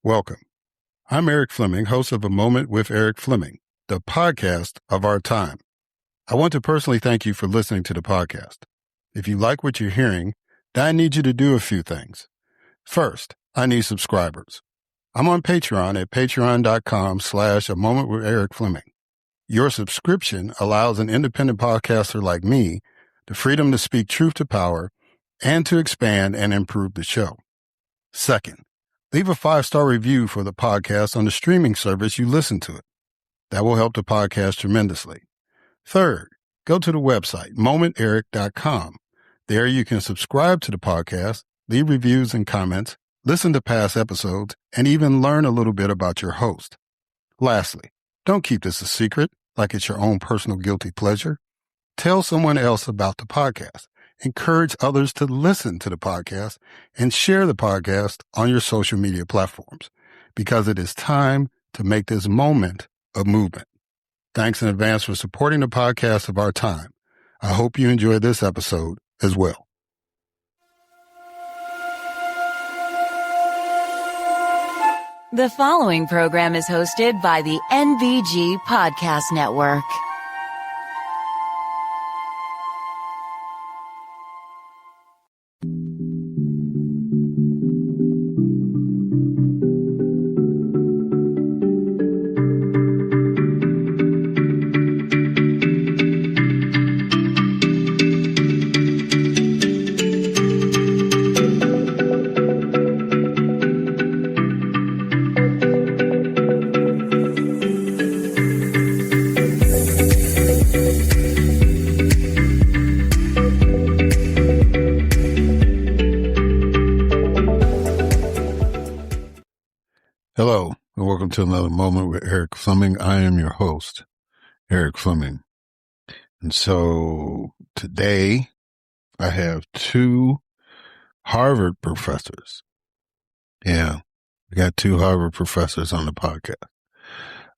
Welcome. I'm Erik Fleming, host of A Moment with Erik Fleming, the podcast of our time. I want to personally thank you for listening to the podcast. If you like what you're hearing, then I need you to do a few things. First, I need subscribers. I'm on Patreon at patreon.com/A Moment with Erik Fleming. Your subscription allows an independent podcaster like me the freedom to speak truth to power and to expand and improve the show. Second, leave a 5-star review for the podcast on the streaming service you listen to it. That will help the podcast tremendously. Third, go to the website, momenterik.com. There you can subscribe to the podcast, leave reviews and comments, listen to past episodes, and even learn a little bit about your host. Lastly, don't keep this a secret like it's your own personal guilty pleasure. Tell someone else about the podcast. Encourage others to listen to the podcast and share the podcast on your social media platforms because it is time to make this moment a movement. Thanks in advance for supporting the podcast of our time. I hope you enjoy this episode as well. The following program is hosted by the NVG Podcast Network. Hello, and welcome to another Moment with Erik Fleming. I am your host, Erik Fleming. And so today I have 2 Harvard professors. Yeah, we got 2 Harvard professors on the podcast.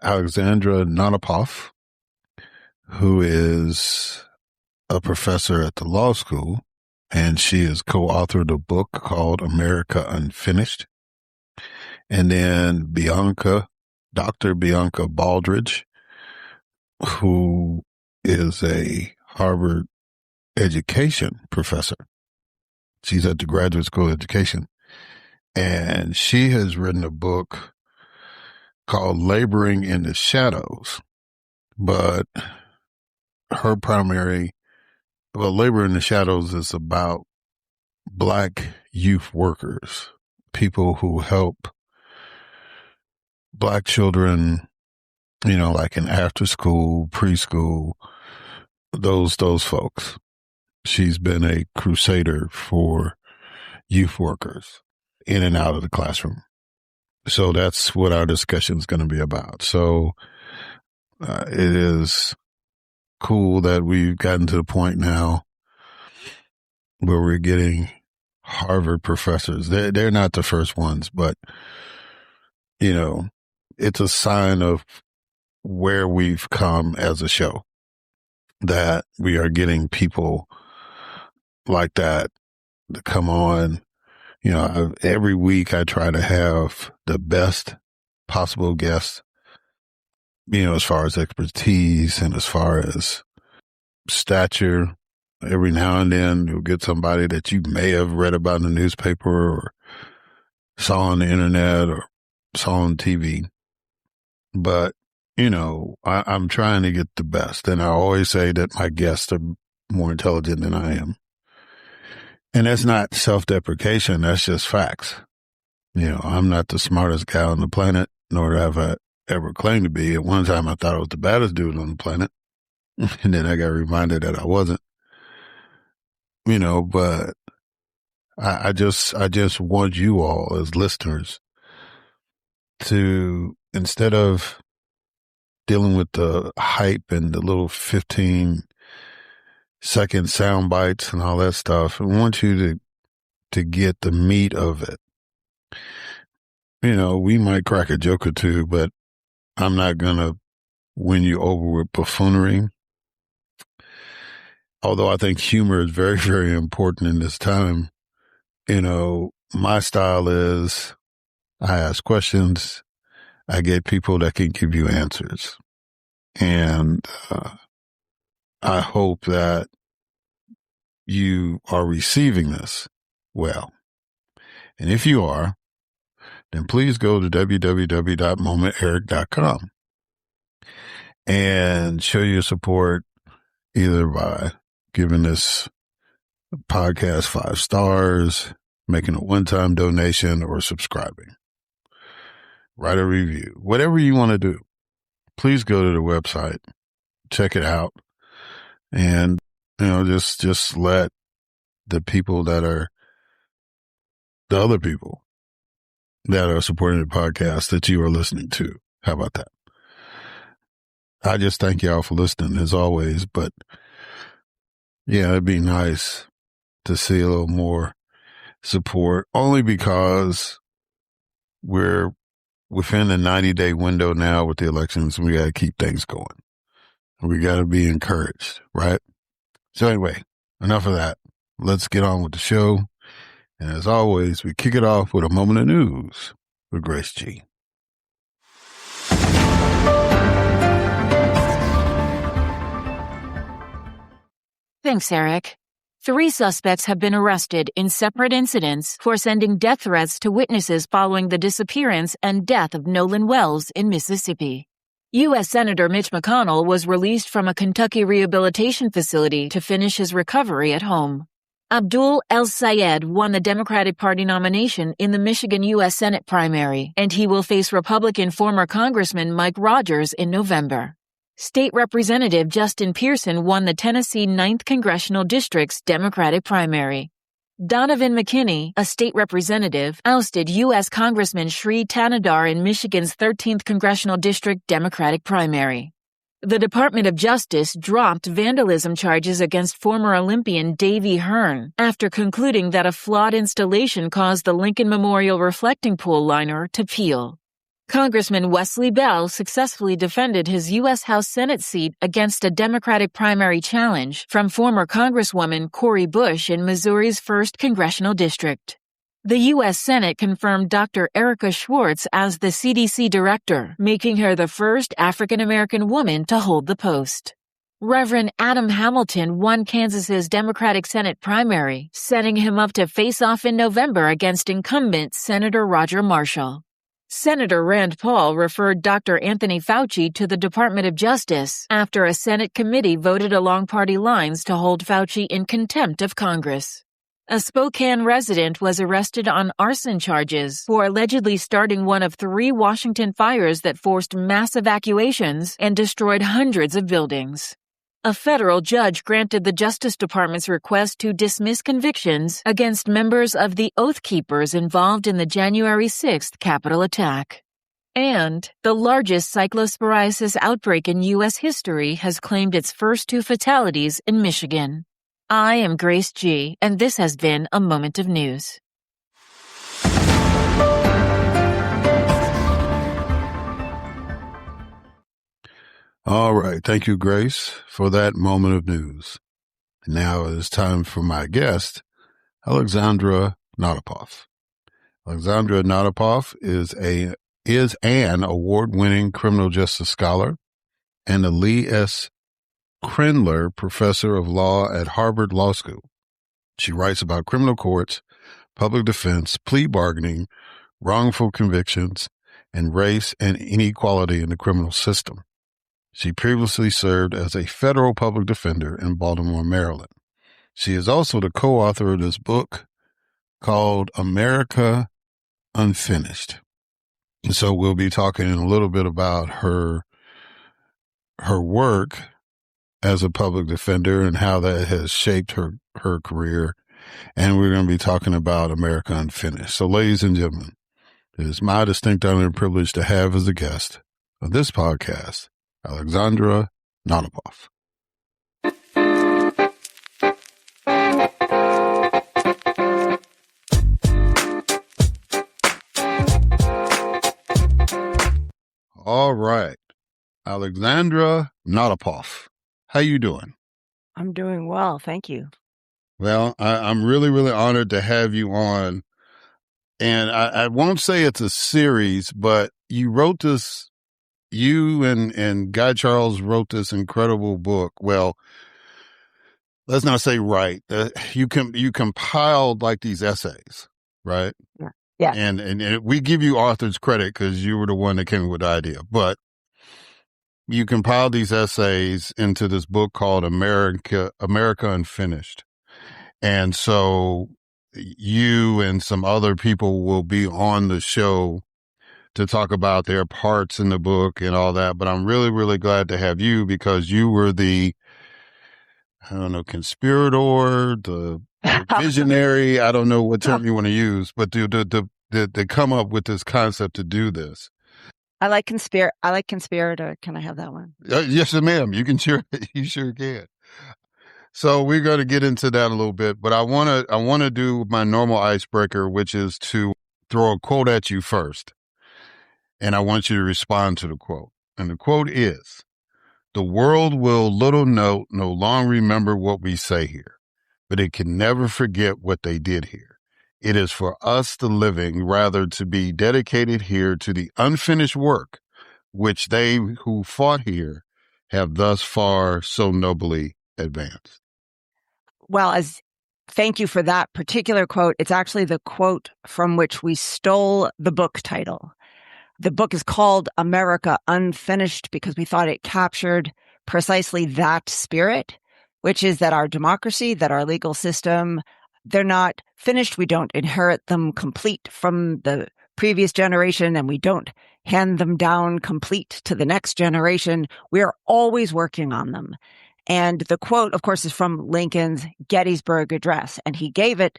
Alexandra Natapoff, who is a professor at the law school, and she has co-authored a book called America Unfinished. And then Dr. Bianca Baldridge, who is a Harvard education professor. She's at the graduate school of education. And she has written a book called Laboring in the Shadows. But her Labor in the Shadows is about Black youth workers, people who help Black children, like in after school, preschool, those folks. She's been a crusader for youth workers in and out of the classroom. So that's what our discussion is going to be about. So it is cool that we've gotten to the point now where we're getting Harvard professors. They're not the first ones, but, it's a sign of where we've come as a show, that we are getting people like that to come on. Every week I try to have the best possible guests, as far as expertise and as far as stature. Every now and then you'll get somebody that you may have read about in the newspaper or saw on the internet or saw on TV. But, I'm trying to get the best. And I always say that my guests are more intelligent than I am. And that's not self-deprecation. That's just facts. I'm not the smartest guy on the planet, nor have I ever claimed to be. At one time, I thought I was the baddest dude on the planet. And then I got reminded that I wasn't. But I just want you all as listeners to, instead of dealing with the hype and the little 15-second sound bites and all that stuff, I want you to get the meat of it. We might crack a joke or two, but I'm not going to win you over with buffoonery. Although I think humor is very, very important in this time. My style is I ask questions. I get people that can give you answers. And I hope that you are receiving this well. And if you are, then please go to www.momenteric.com and show your support either by giving this podcast 5 stars, making a one-time donation, or subscribing. Write a review. Whatever you want to do, please go to the website, check it out, and just let the people that are the other people that are supporting the podcast that you are listening to. How about that? I just thank y'all for listening as always, but yeah, it'd be nice to see a little more support, only because we're within the 90-day window now with the elections. We got to keep things going. We got to be encouraged, right? So anyway, enough of that. Let's get on with the show. And as always, we kick it off with a moment of news with Grace G. Thanks, Erik. 3 suspects have been arrested in separate incidents for sending death threats to witnesses following the disappearance and death of Nolan Wells in Mississippi. U.S. Senator Mitch McConnell was released from a Kentucky rehabilitation facility to finish his recovery at home. Abdul El-Sayed won the Democratic Party nomination in the Michigan U.S. Senate primary, and he will face Republican former Congressman Mike Rogers in November. State Representative Justin Pearson won the Tennessee 9th Congressional District's Democratic primary. Donovan McKinney, a state representative, ousted U.S. Congressman Shri Tanadar in Michigan's 13th Congressional District Democratic primary. The Department of Justice dropped vandalism charges against former Olympian Davey Hearn after concluding that a flawed installation caused the Lincoln Memorial reflecting pool liner to peel. Congressman Wesley Bell successfully defended his U.S. House-Senate seat against a Democratic primary challenge from former Congresswoman Cori Bush in Missouri's 1st Congressional District. The U.S. Senate confirmed Dr. Erica Schwartz as the CDC director, making her the first African-American woman to hold the post. Reverend Adam Hamilton won Kansas's Democratic Senate primary, setting him up to face off in November against incumbent Senator Roger Marshall. Senator Rand Paul referred Dr. Anthony Fauci to the Department of Justice after a Senate committee voted along party lines to hold Fauci in contempt of Congress. A Spokane resident was arrested on arson charges for allegedly starting one of 3 Washington fires that forced mass evacuations and destroyed hundreds of buildings. A federal judge granted the Justice Department's request to dismiss convictions against members of the Oath Keepers involved in the January 6th Capitol attack. And the largest cyclosporiasis outbreak in U.S. history has claimed its first 2 fatalities in Michigan. I am Grace G, and this has been a Moment of News. All right. Thank you, Grace, for that moment of news. Now it is time for my guest, Alexandra Natapoff. Alexandra Natapoff is an award-winning criminal justice scholar and a Lee S. Krendler Professor of Law at Harvard Law School. She writes about criminal courts, public defense, plea bargaining, wrongful convictions, and race and inequality in the criminal system. She previously served as a federal public defender in Baltimore, Maryland. She is also the co-author of this book called America Unfinished. And so we'll be talking a little bit about her work as a public defender and how that has shaped her career. And we're going to be talking about America Unfinished. So ladies and gentlemen, it is my distinct honor and privilege to have as a guest of this podcast, Alexandra Natapoff. All right. Alexandra Natapoff. How you doing? I'm doing well, thank you. Well, I'm really, really honored to have you on And I won't say it's a series, but you wrote this, you and Guy Charles wrote this incredible book. Well, let's not say you compiled like these essays, right? Yeah. Yeah. And we give you authors credit because you were the one that came up with the idea, but you compiled these essays into this book called America Unfinished. And so you and some other people will be on the show to talk about their parts in the book and all that. But I'm really, really glad to have you because you were the, I don't know, conspirator, the visionary. I don't know what term you want to use, but to come up with this concept to do this. I like conspirator. Can I have that one? Yes, ma'am. You sure can. So we're going to get into that a little bit, but I want to do my normal icebreaker, which is to throw a quote at you first. And I want you to respond to the quote. And the quote is, "The world will little note, no long remember what we say here, but it can never forget what they did here. It is for us, the living, rather to be dedicated here to the unfinished work, which they who fought here have thus far so nobly advanced." Well, thank you for that particular quote. It's actually the quote from which we stole the book title. The book is called America Unfinished because we thought it captured precisely that spirit, which is that our democracy, that our legal system, they're not finished. We don't inherit them complete from the previous generation, and we don't hand them down complete to the next generation. We are always working on them. And the quote, of course, is from Lincoln's Gettysburg Address, and he gave it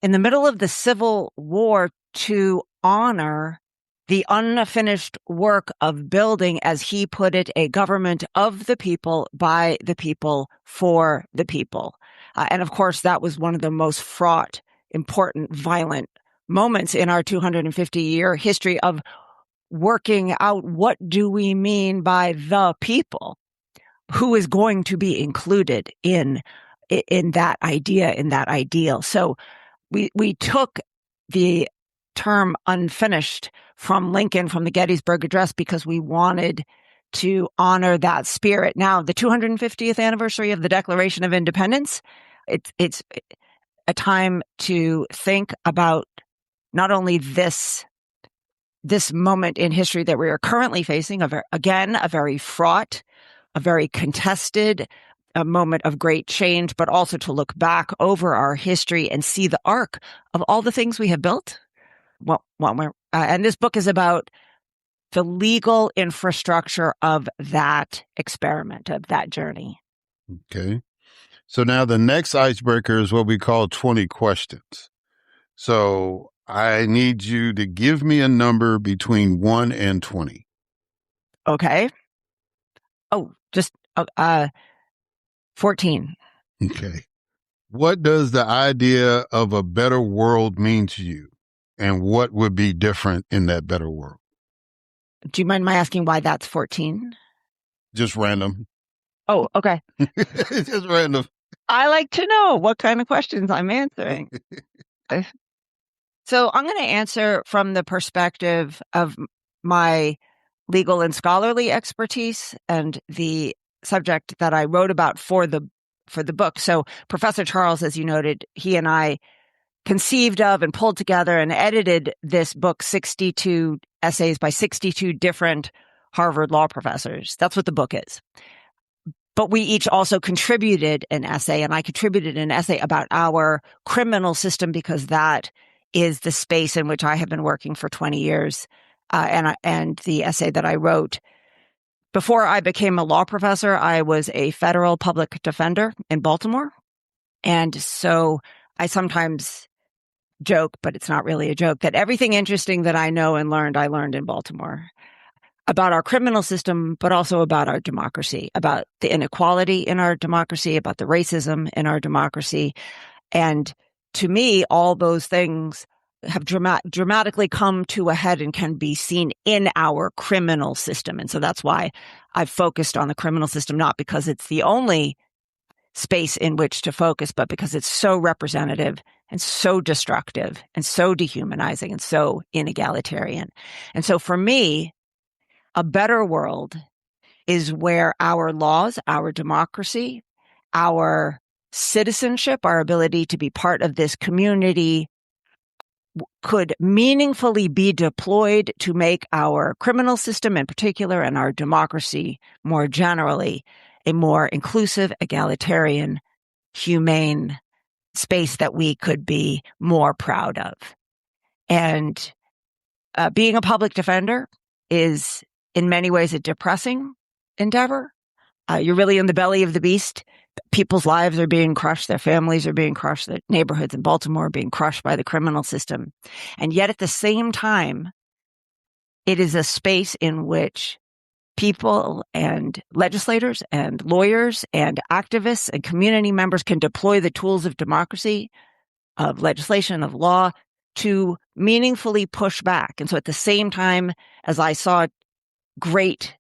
in the middle of the Civil War to honor the unfinished work of building, as he put it, a government of the people, by the people, for the people. And of course, that was one of the most fraught, important, violent moments in our 250-year history of working out what do we mean by the people? Who is going to be included in that idea, in that ideal? So we took the term unfinished from Lincoln, from the Gettysburg Address, because we wanted to honor that spirit. Now, the 250th anniversary of the Declaration of Independence, it's a time to think about not only this moment in history that we are currently facing, a very fraught, a very contested, a moment of great change, but also to look back over our history and see the arc of all the things we have built. And this book is about the legal infrastructure of that experiment, of that journey. Okay. So now the next icebreaker is what we call 20 questions. So I need you to give me a number between 1 and 20. Okay. Oh, just 14. Okay. What does the idea of a better world mean to you? And what would be different in that better world? Do you mind my asking why that's 14? Just random. Oh, okay. Just random. I like to know what kind of questions I'm answering. So I'm going to answer from the perspective of my legal and scholarly expertise and the subject that I wrote about for the book. So Professor Charles, as you noted, he and I conceived of and pulled together and edited this book, 62 essays by 62 different Harvard law professors. That's what the book is. But we each also contributed an essay, and I contributed an essay about our criminal system because that is the space in which I have been working for 20 years. And the essay that I wrote. Before I became a law professor, I was a federal public defender in Baltimore. And so I sometimes joke, but it's not really a joke, that everything interesting that I know and learned, I learned in Baltimore. About our criminal system, but also about our democracy, about the inequality in our democracy, about the racism in our democracy. And to me, all those things have dramatically come to a head and can be seen in our criminal system. And so that's why I've focused on the criminal system, not because it's the only space in which to focus, but because it's so representative and so destructive and so dehumanizing and so inegalitarian. And so for me, a better world is where our laws, our democracy, our citizenship, our ability to be part of this community could meaningfully be deployed to make our criminal system in particular and our democracy more generally a more inclusive, egalitarian, humane space that we could be more proud of. And being a public defender is in many ways a depressing endeavor. You're really in the belly of the beast. People's lives are being crushed. Their families are being crushed. The neighborhoods in Baltimore are being crushed by the criminal system. And yet at the same time, it is a space in which people and legislators and lawyers and activists and community members can deploy the tools of democracy, of legislation, of law, to meaningfully push back. And so at the same time as I saw great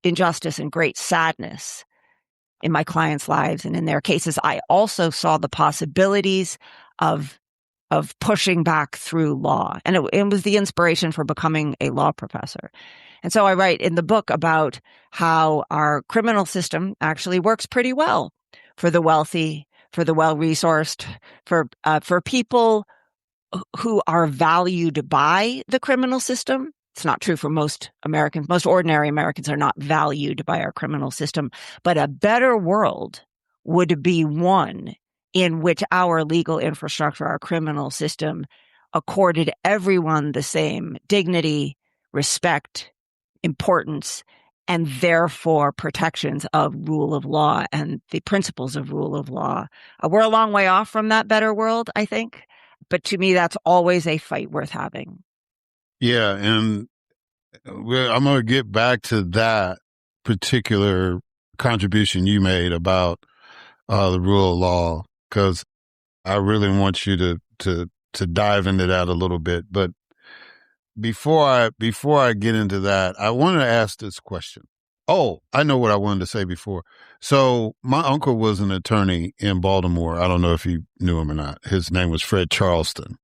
injustice and great sadness in my clients' lives and in their cases, I also saw the possibilities of pushing back through law. And it was the inspiration for becoming a law professor. And so I write in the book about how our criminal system actually works pretty well for the wealthy, for the well-resourced, for people who are valued by the criminal system. It's not true for most Americans. Most ordinary Americans are not valued by our criminal system. But a better world would be one in which our legal infrastructure, our criminal system, accorded everyone the same dignity, respect, importance, and therefore protections of rule of law and the principles of rule of law. We're a long way off from that better world, I think. But to me, that's always a fight worth having. Yeah, and I'm going to get back to that particular contribution you made about the rule of law, because I really want you to dive into that a little bit. But before I get into that, I wanted to ask this question. Oh, I know what I wanted to say before. So my uncle was an attorney in Baltimore. I don't know if you knew him or not. His name was Fred Charleston,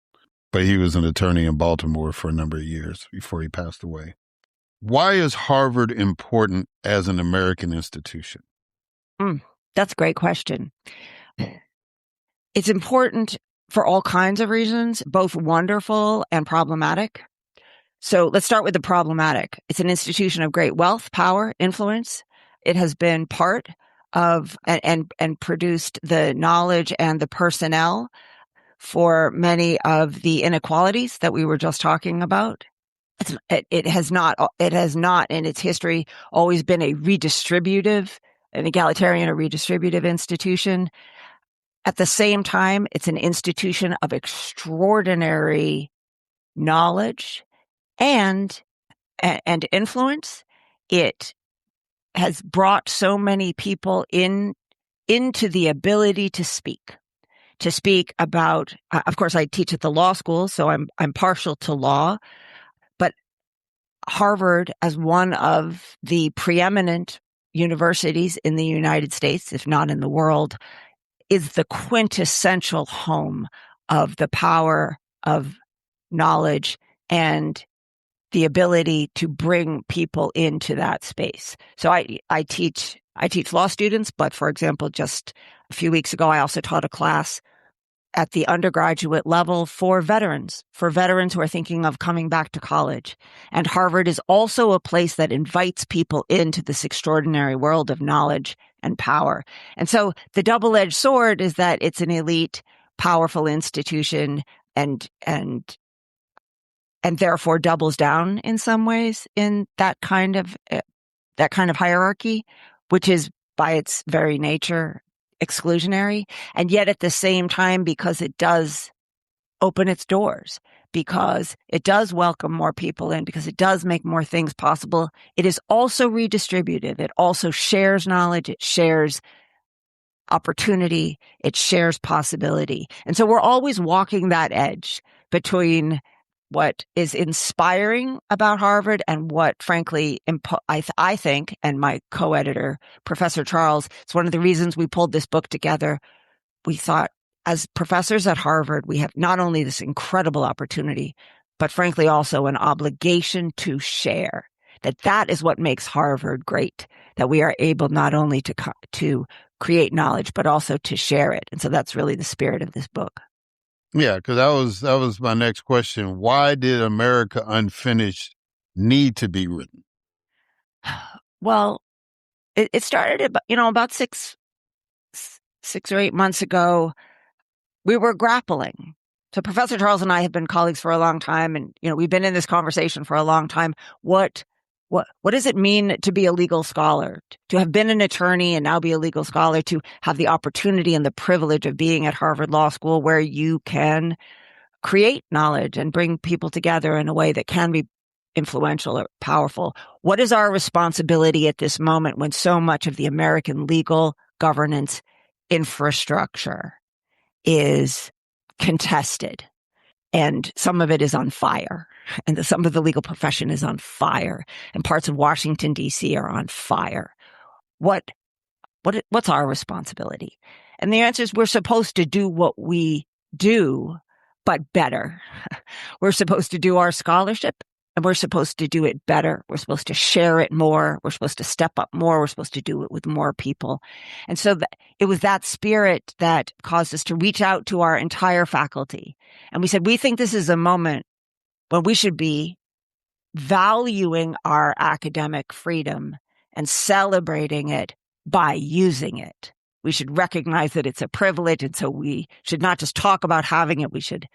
but he was an attorney in Baltimore for a number of years before he passed away. Why is Harvard important as an American institution? That's a great question. It's important for all kinds of reasons, both wonderful and problematic. So let's start with the problematic. It's an institution of great wealth, power, influence. It has been part of and produced the knowledge and the personnel for many of the inequalities that we were just talking about. It has not in its history always been an egalitarian or redistributive institution. At the same time, it's an institution of extraordinary knowledge and influence. It has brought so many people into the ability to speak about, of course, I teach at the law school, so I'm partial to law, but Harvard, as one of the preeminent universities in the United States, if not in the world, is the quintessential home of the power of knowledge and the ability to bring people into that space. So I teach law students, but for example, just a few weeks ago, I also taught a class at the undergraduate level for veterans who are thinking of coming back to college. And Harvard is also a place that invites people into this extraordinary world of knowledge and power. And so the double-edged sword is that it's an elite, powerful institution and therefore doubles down in some ways in that kind of hierarchy, which is by its very nature exclusionary. And yet at the same time, because it does open its doors, because it does welcome more people in, because it does make more things possible, it is also redistributive. It also shares knowledge. It shares opportunity. It shares possibility. And so we're always walking that edge between what is inspiring about Harvard and what, frankly, I think, and my co-editor, Professor Charles, it's one of the reasons we pulled this book together. We thought as professors at Harvard, we have not only this incredible opportunity, but frankly also an obligation to share. That is what makes Harvard great, that we are able not only to create knowledge, but also to share it. And so that's really the spirit of this book. Yeah, because that was my next question. Why did America Unfinished need to be written? Well, it started about 6 or 8 months ago. We were grappling. So Professor Charles and I have been colleagues for a long time, and we've been in this conversation for a long time. What does it mean to be a legal scholar, to have been an attorney and now be a legal scholar, to have the opportunity and the privilege of being at Harvard Law School, where you can create knowledge and bring people together in a way that can be influential or powerful? What is our responsibility at this moment when so much of the American legal governance infrastructure is contested and some of it is on fire, and some of the legal profession is on fire, and parts of Washington, D.C. are on fire? What's our responsibility? And the answer is we're supposed to do what we do, but better. We're supposed to do our scholarship, and we're supposed to do it better. We're supposed to share it more. We're supposed to step up more. We're supposed to do it with more people. And so it was that spirit that caused us to reach out to our entire faculty. And we said, we think this is a moment when we should be valuing our academic freedom and celebrating it by using it. We should recognize that it's a privilege. And so we should not just talk about having it. We should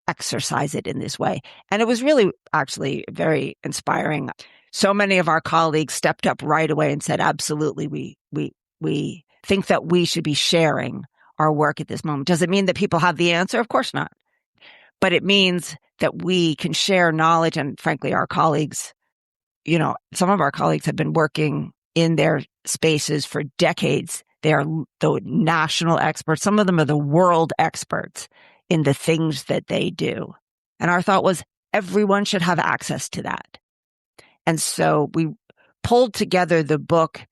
exercise it in this way. And it was really actually very inspiring. So many of our colleagues stepped up right away and said, absolutely, we think that we should be sharing our work at this moment. Does it mean that people have the answer? Of course not. But it means that we can share knowledge. And frankly, our colleagues, some of our colleagues have been working in their spaces for decades. They are the national experts. Some of them are the world experts in the things that they do. And our thought was everyone should have access to that. And so we pulled together the book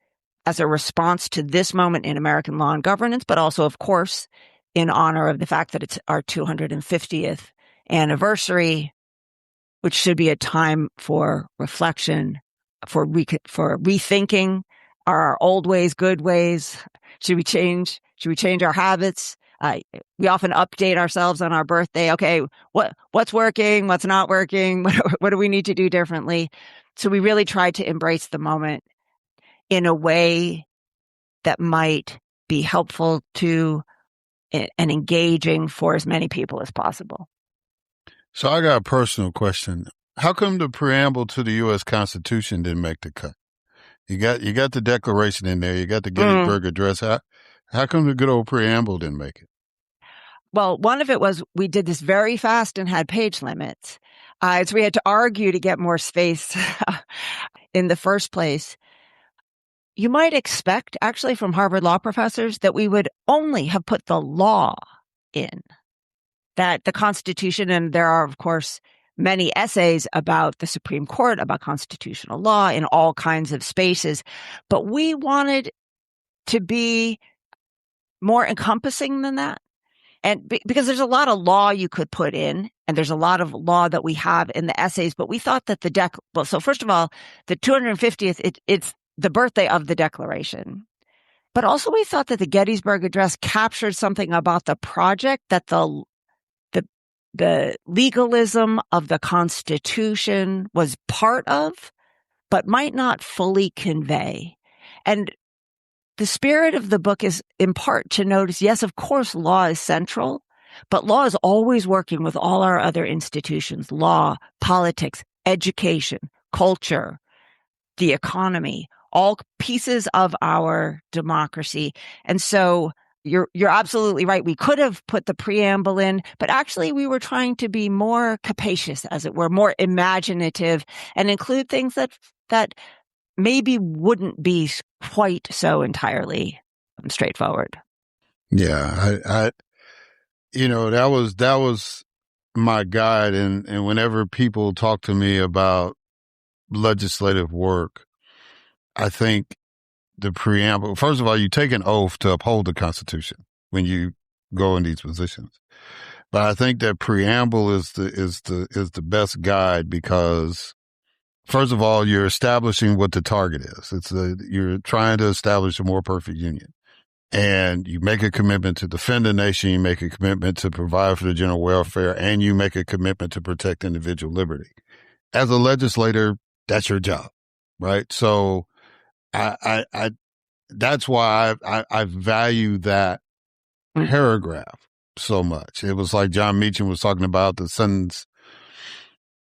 as a response to this moment in American law and governance, but also, of course, in honor of the fact that it's our 250th anniversary, which should be a time for reflection, for rethinking. Are our old ways good ways? Should we change our habits? We often update ourselves on our birthday. Okay, what's working? What's not working? What do we need to do differently? So we really tried to embrace the moment in a way that might be helpful to and engaging for as many people as possible. So I got a personal question. How come the preamble to the U.S. Constitution didn't make the cut? You got the Declaration in there. You got the Gettysburg Address. How come the good old preamble didn't make it? Well, one of it was we did this very fast and had page limits. So we had to argue to get more space in the first place. You might expect, actually, from Harvard law professors that we would only have put the law in, that the Constitution, and there are, of course, many essays about the Supreme Court, about constitutional law in all kinds of spaces. But we wanted to be more encompassing than that. And because there's a lot of law you could put in, and there's a lot of law that we have in the essays, but we thought that so first of all, the 250th, it's the birthday of the Declaration. But also we thought that the Gettysburg Address captured something about the project that the legalism of the Constitution was part of, but might not fully convey. And the spirit of the book is in part to notice, yes, of course, law is central, but law is always working with all our other institutions: law, politics, education, culture, the economy, all pieces of our democracy. And so you're absolutely right. We could have put the preamble in, but actually we were trying to be more capacious, as it were, more imaginative, and include things that maybe wouldn't be quite so entirely straightforward. Yeah, I that was my guide, and whenever people talk to me about legislative work, I think the preamble, first of all, you take an oath to uphold the Constitution when you go in these positions. But I think that preamble is the best guide because, first of all, you're establishing what the target is. You're trying to establish a more perfect union. And you make a commitment to defend the nation, you make a commitment to provide for the general welfare, and you make a commitment to protect individual liberty. As a legislator, that's your job, right? So I that's why I value that paragraph so much. It was like John Meacham was talking about the sentence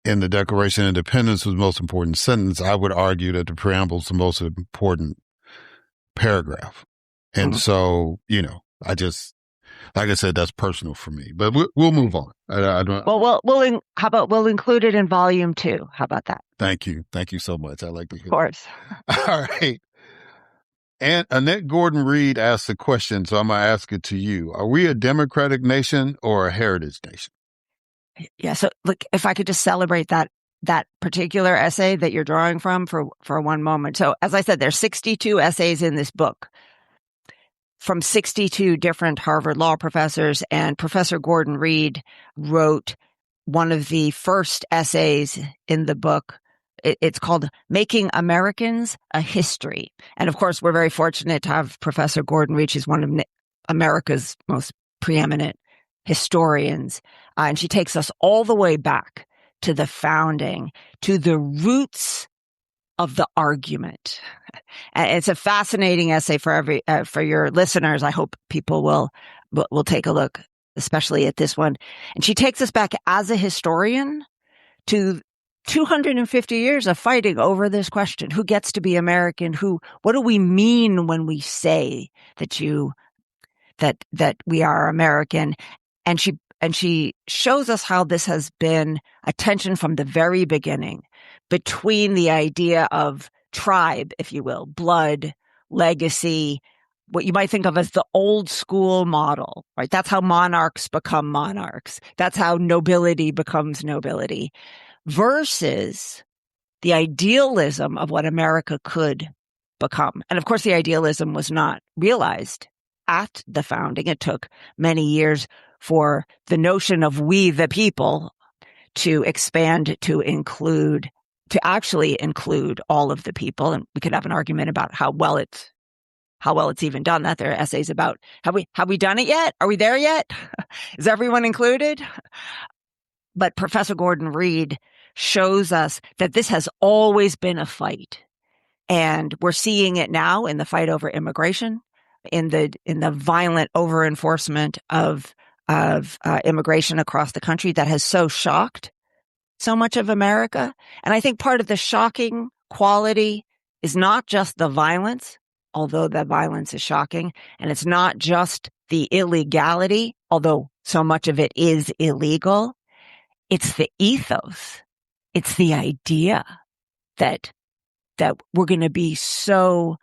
in the Declaration of Independence was the most important sentence. I would argue that the preamble is the most important paragraph. And so, I just, like I said, that's personal for me, but we'll move on. I don't. Well, how about we'll include it in volume 2? How about that? Thank you. Thank you so much. I like to hear. Of course. All right. And Annette Gordon-Reed asked a question, so I'm going to ask it to you. Are we a democratic nation or a heritage nation? Yeah. So look, if I could just celebrate that particular essay that you're drawing from for one moment. So as I said, there's 62 essays in this book from 62 different Harvard law professors, and Professor Gordon-Reed wrote one of the first essays in the book. It's called Making Americans a History. And of course, we're very fortunate to have Professor Gordon-Reed. She's one of America's most preeminent historians. And she takes us all the way back to the founding, to the roots of the argument. And it's a fascinating essay for your listeners. I hope people will take a look, especially at this one. And she takes us back as a historian to 250 years of fighting over this question. Who gets to be American? What do we mean when we say that we are American? And she shows us how this has been a tension from the very beginning between the idea of tribe, if you will, blood, legacy, what you might think of as the old school model, right? That's how monarchs become monarchs. That's how nobility becomes nobility, versus the idealism of what America could become. And of course, the idealism was not realized at the founding. It took many years for the notion of we the people to expand to actually include all of the people. And we could have an argument about how well it's even done that. There are essays about, have we done it yet? Are we there yet? Is everyone included? But Professor Gordon-Reed shows us that this has always been a fight. And we're seeing it now in the fight over immigration, in the violent over-enforcement of immigration across the country that has so shocked so much of America. And I think part of the shocking quality is not just the violence, although that violence is shocking, and it's not just the illegality, although so much of it is illegal. It's the ethos. It's the idea that we're going to be so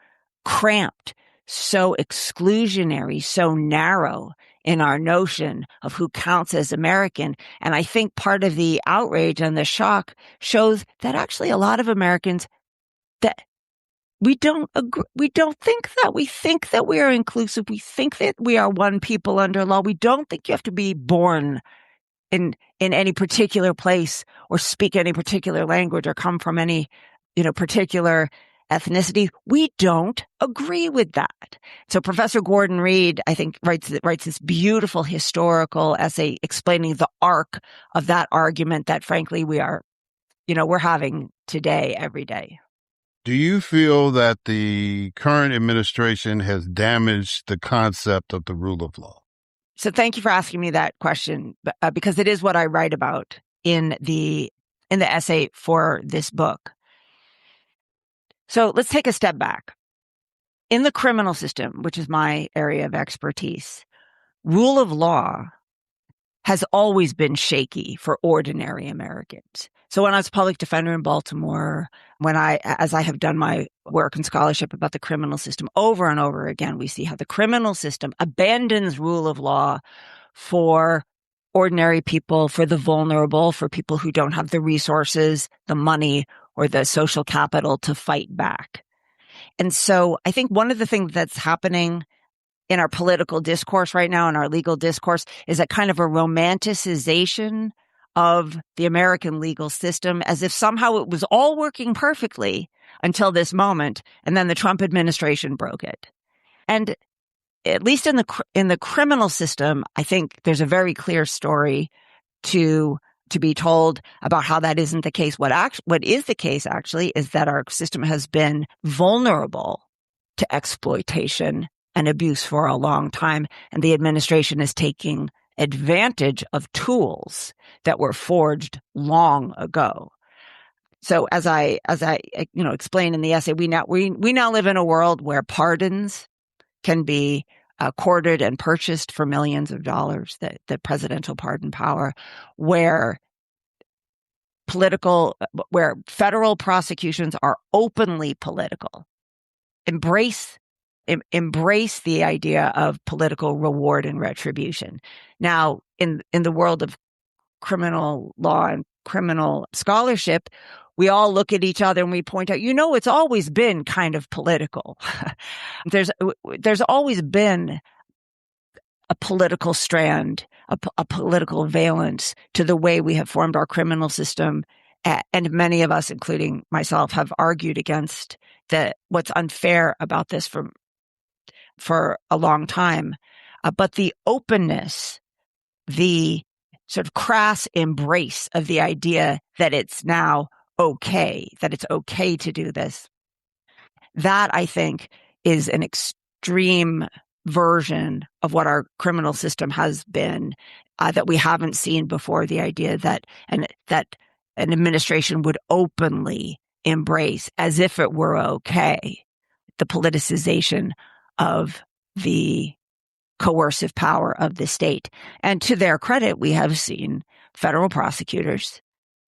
cramped, so exclusionary, so narrow in our notion of who counts as American. And I think part of the outrage and the shock shows that actually a lot of Americans, that we don't agree, we think that we are inclusive. We think that we are one people under law. We don't think you have to be born in any particular place or speak any particular language or come from any, particular ethnicity. We don't agree with that. So Professor Gordon-Reed, I think, writes this beautiful historical essay explaining the arc of that argument that, frankly, we're having today, every day. Do you feel that the current administration has damaged the concept of the rule of law? So thank you for asking me that question, because it is what I write about in the essay for this book. So let's take a step back. In the criminal system, which is my area of expertise, rule of law has always been shaky for ordinary Americans. So when I was a public defender in Baltimore, as I have done my work and scholarship about the criminal system over and over again, we see how the criminal system abandons rule of law for ordinary people, for the vulnerable, for people who don't have the resources, the money, or the social capital to fight back. And so I think one of the things that's happening in our political discourse right now, in our legal discourse, is a kind of a romanticization of the American legal system as if somehow it was all working perfectly until this moment, and then the Trump administration broke it. And at least in the criminal system, I think there's a very clear story to be told about how that isn't the case. What is the case actually is that our system has been vulnerable to exploitation and abuse for a long time, and the administration is taking advantage of tools that were forged long ago. So as I explain in the essay, we now live in a world where pardons can be courted and purchased for millions of dollars, the presidential pardon power, where federal prosecutions are openly political. Embrace the idea of political reward and retribution. Now, in the world of criminal law and criminal scholarship, we all look at each other and we point out, it's always been kind of political. There's always been a political strand, a political valence to the way we have formed our criminal system. And many of us, including myself, have argued against what's unfair about this for a long time. But the openness, the sort of crass embrace of the idea that it's now okay, that it's okay to do this, that I think is an extreme version of what our criminal system has been, that we haven't seen before. The idea that an administration would openly embrace, as if it were okay, the politicization of the coercive power of the state. And to their credit, we have seen federal prosecutors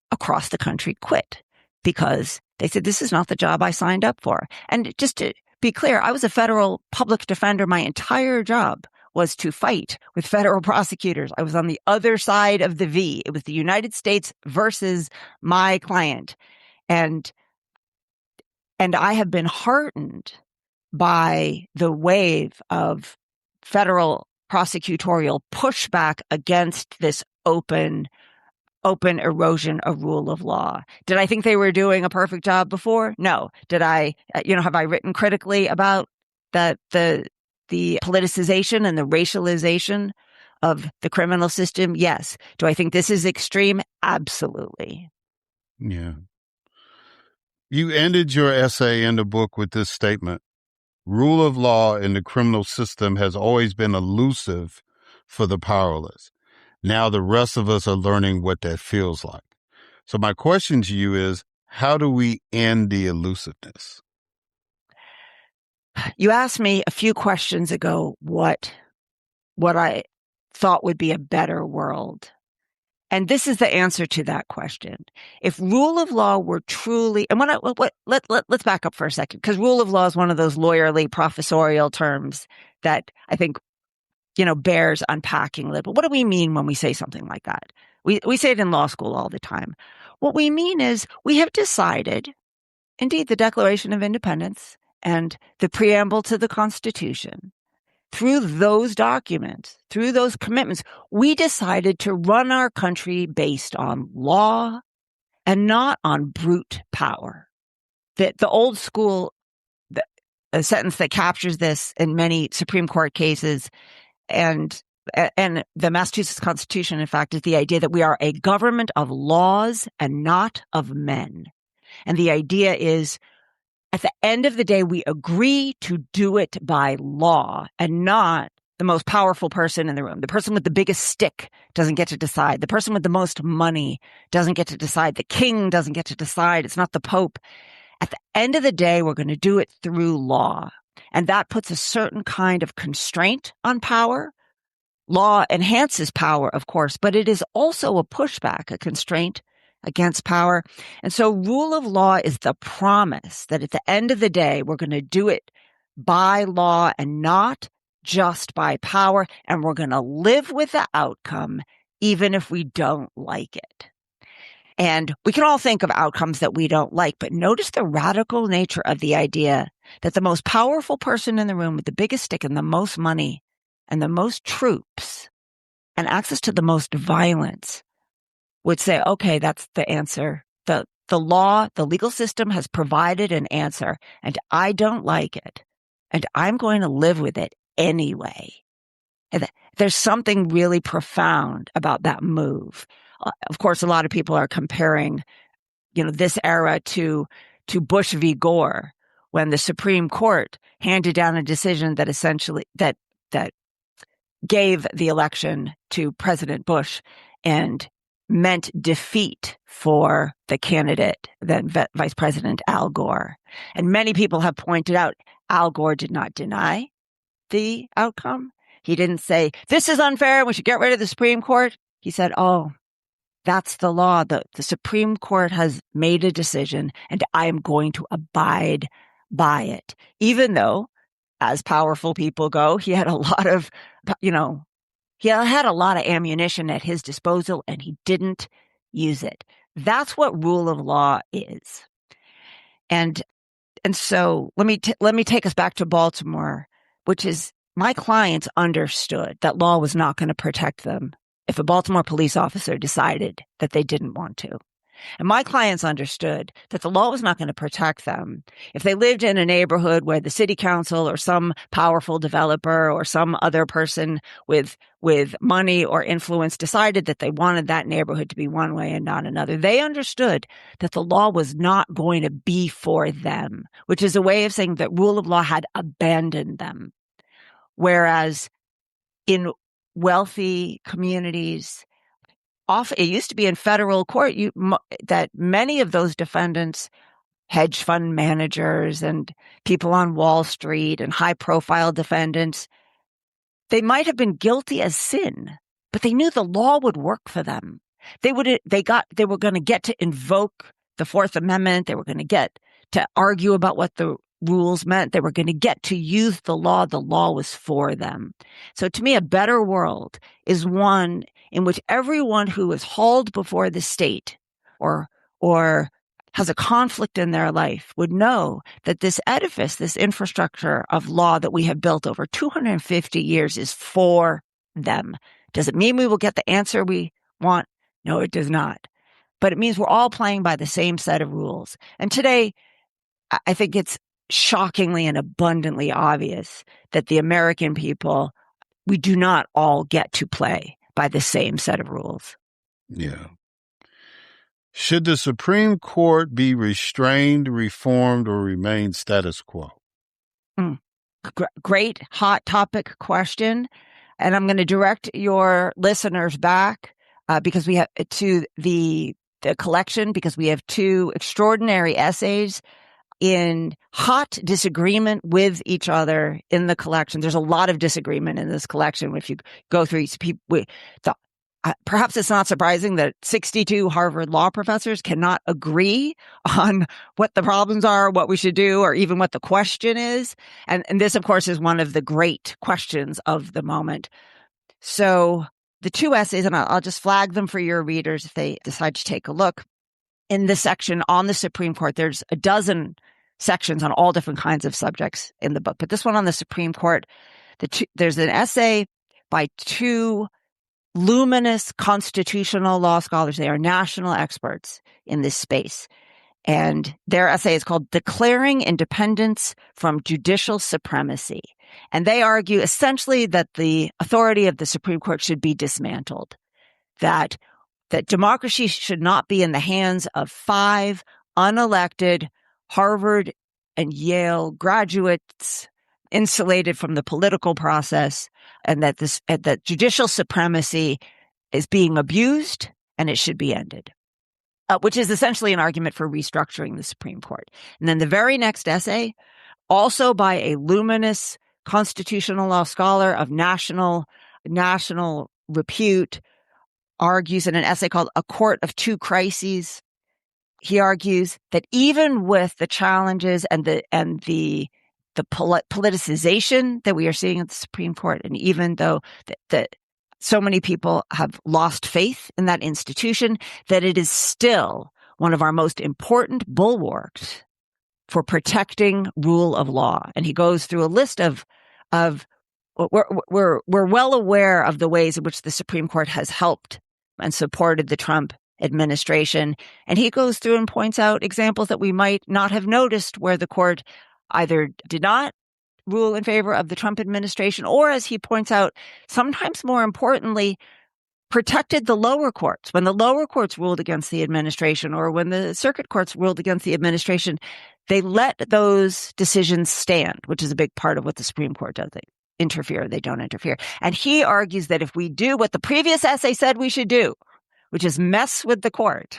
across the country quit because they said, this is not the job I signed up for. And just to be clear, I was a federal public defender. My entire job was to fight with federal prosecutors. I was on the other side of the V. It was the United States versus my client. And I have been heartened by the wave of federal prosecutorial pushback against this open erosion of rule of law. Did I think they were doing a perfect job before? No. Did I, have I written critically about the politicization and the racialization of the criminal system? Yes. Do I think this is extreme? Absolutely. Yeah. You ended your essay in the book with this statement: rule of law in the criminal system has always been elusive for the powerless. Now the rest of us are learning what that feels like. So my question to you is, how do we end the elusiveness? You asked me a few questions ago what I thought would be a better world. And this is the answer to that question. If rule of law were truly, and let's back up for a second, because rule of law is one of those lawyerly professorial terms that I think, bears unpacking a little. What do we mean when we say something like that? We say it in law school all the time. What we mean is we have decided, indeed, the Declaration of Independence and the preamble to the Constitution, through those documents, through those commitments, we decided to run our country based on law and not on brute power. The old school, a sentence that captures this in many Supreme Court cases and the Massachusetts Constitution, in fact, is the idea that we are a government of laws and not of men. And the idea is, at the end of the day, we agree to do it by law and not the most powerful person in the room. The person with the biggest stick doesn't get to decide. The person with the most money doesn't get to decide. The king doesn't get to decide. It's not the Pope. At the end of the day, we're going to do it through law. And that puts a certain kind of constraint on power. Law enhances power, of course, but it is also a pushback, a constraint against power. And so rule of law is the promise that at the end of the day, we're going to do it by law and not just by power. And we're going to live with the outcome, even if we don't like it. And we can all think of outcomes that we don't like, but notice the radical nature of the idea that the most powerful person in the room with the biggest stick and the most money and the most troops and access to the most violence would say, okay, that's the answer. The law, the legal system has provided an answer, and I don't like it, and I'm going to live with it anyway. And there's something really profound about that move. Of course, a lot of people are comparing, this era to Bush v. Gore, when the Supreme Court handed down a decision that essentially that gave the election to President Bush and meant defeat for the candidate, then Vice President Al Gore. And many people have pointed out Al Gore did not deny the outcome. He didn't say, this is unfair, we should get rid of the Supreme Court. He said, oh, that's the law. The Supreme Court has made a decision, and I am going to abide by it. Even though, as powerful people go, he had a lot of, he had a lot of ammunition at his disposal, and he didn't use it. That's what rule of law is. And so let me take us back to Baltimore, which is my clients understood that law was not going to protect them if a Baltimore police officer decided that they didn't want to. And my clients understood that the law was not going to protect them if they lived in a neighborhood where the city council or some powerful developer or some other person with money or influence decided that they wanted that neighborhood to be one way and not another. They understood that the law was not going to be for them, which is a way of saying that rule of law had abandoned them. Whereas in wealthy communities, often, it used to be in federal court that many of those defendants, hedge fund managers and people on Wall Street and high-profile defendants, they might have been guilty as sin, but they knew the law would work for them. They were going to get to invoke the Fourth Amendment. They were going to get to argue about what the rules meant. They were going to get to use the law. The law was for them. So to me, a better world is one in which everyone who is hauled before the state or has a conflict in their life would know that this edifice, this infrastructure of law that we have built over 250 years is for them. Does it mean we will get the answer we want? No, it does not. But it means we're all playing by the same set of rules. And today, I think it's shockingly and abundantly obvious that the American people, we do not all get to play by the same set of rules. Yeah. Should the Supreme Court be restrained, reformed, or remain status quo? Great hot topic question. And I'm going to direct your listeners back because we have to the collection, because we have two extraordinary essays in hot disagreement with each other in the collection. There's a lot of disagreement in this collection. If you go through each people, perhaps it's not surprising that 62 Harvard law professors cannot agree on what the problems are, what we should do, or even what the question is. And this, of course, is one of the great questions of the moment. So the two essays, and I'll just flag them for your readers if they decide to take a look. In the section on the Supreme Court, there's a dozen sections on all different kinds of subjects in the book. But this one on the Supreme Court, there's an essay by two luminous constitutional law scholars. They are national experts in this space. And their essay is called Declaring Independence from Judicial Supremacy. And they argue essentially that the authority of the Supreme Court should be dismantled, that democracy should not be in the hands of 5 unelected Harvard and Yale graduates insulated from the political process, and that judicial supremacy is being abused and it should be ended, which is essentially an argument for restructuring the Supreme Court. And then the very next essay, also by a luminous constitutional law scholar of national repute, argues in an essay called A Court of Two Crises. He argues that even with the challenges and the politicization that we are seeing at the Supreme Court, and even though that so many people have lost faith in that institution, that it is still one of our most important bulwarks for protecting rule of law. And he goes through a list of we're well aware of the ways in which the Supreme Court has helped and supported the Trump administration. And he goes through and points out examples that we might not have noticed where the court either did not rule in favor of the Trump administration, or, as he points out, sometimes more importantly, protected the lower courts. When the lower courts ruled against the administration, or when the circuit courts ruled against the administration, they let those decisions stand, which is a big part of what the Supreme Court does. They interfere, they don't interfere. And he argues that if we do what the previous essay said we should do, which is mess with the court,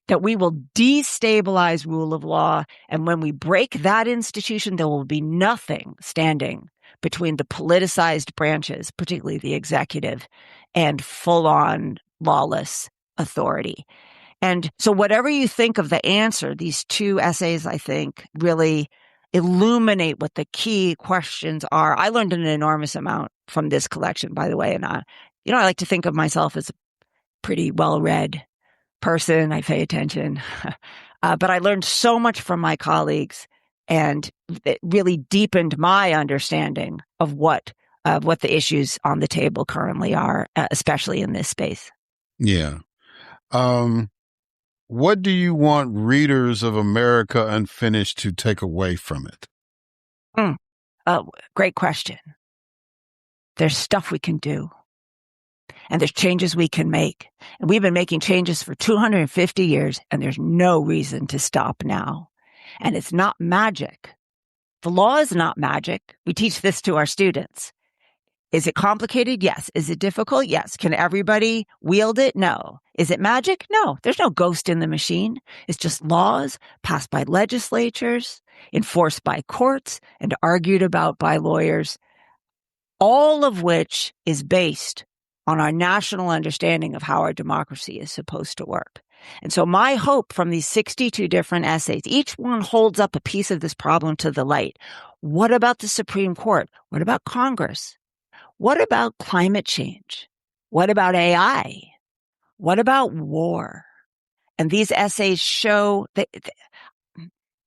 that we will destabilize rule of law. And when we break that institution, there will be nothing standing between the politicized branches, particularly the executive, and full-on lawless authority. And so whatever you think of the answer, these two essays, I think, really illuminate what the key questions are. I learned an enormous amount from this collection, by the way. And, I like to think of myself as a pretty well-read person. I pay attention. But I learned so much from my colleagues, and it really deepened my understanding of what the issues on the table currently are, especially in this space. Yeah. What do you want readers of America Unfinished to take away from it? Great question. There's stuff we can do. And there's changes we can make. And we've been making changes for 250 years, and there's no reason to stop now. And it's not magic. The law is not magic. We teach this to our students. Is it complicated? Yes. Is it difficult? Yes. Can everybody wield it? No. Is it magic? No. There's no ghost in the machine. It's just laws passed by legislatures, enforced by courts, and argued about by lawyers, all of which is based on our national understanding of how our democracy is supposed to work. And so my hope from these 62 different essays, each one holds up a piece of this problem to the light. What about the Supreme Court? What about Congress? What about climate change? What about AI? What about war? And these essays show that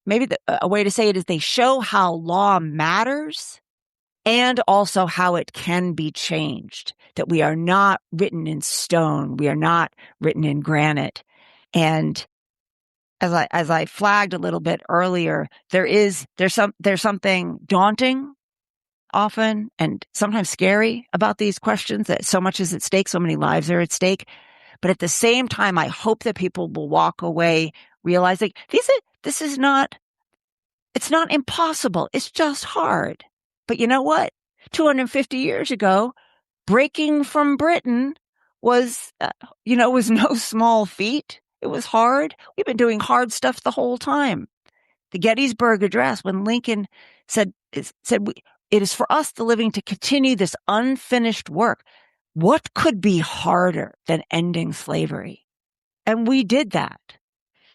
maybe a way to say it is they show how law matters and also how it can be changed, that we are not written in stone. We are not written in granite. And as I flagged a little bit earlier, there's something daunting often and sometimes scary about these questions, that so much is at stake, so many lives are at stake. But at the same time, I hope that people will walk away realizing this is not, it's not impossible. It's just hard. But you know what? 250 years ago, breaking from Britain was no small feat. It was hard. We've been doing hard stuff the whole time. The Gettysburg Address, when Lincoln said it is for us, the living, to continue this unfinished work. What could be harder than ending slavery? And we did that.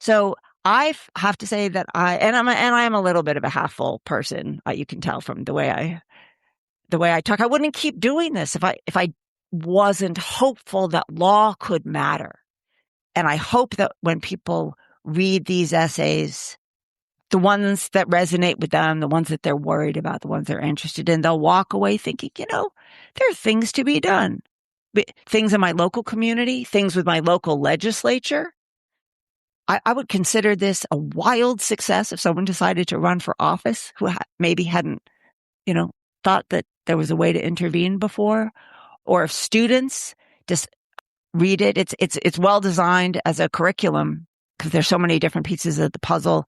So I have to say that I am a little bit of a half full person. You can tell from the way I talk. I wouldn't keep doing this if I wasn't hopeful that law could matter. And I hope that when people read these essays, the ones that resonate with them, the ones that they're worried about, the ones they're interested in, they'll walk away thinking, there are things to be done. Things in my local community, things with my local legislature. I would consider this a wild success if someone decided to run for office who maybe hadn't, thought that there was a way to intervene before, or if students just read it. It's well designed as a curriculum because there's so many different pieces of the puzzle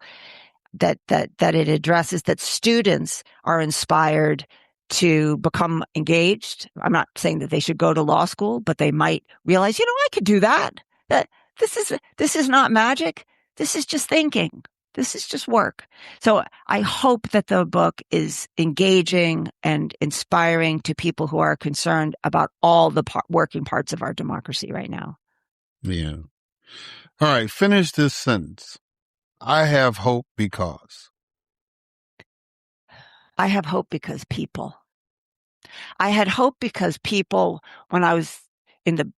that it addresses, that students are inspired to become engaged. I'm not saying that they should go to law school, but they might realize, I could do that. That this is not magic. This is just thinking. This is just work. So I hope that the book is engaging and inspiring to people who are concerned about all the working parts of our democracy right now. Yeah. All right. Finish this sentence. I have hope because. I have hope because people. I had hope because people, when I was in the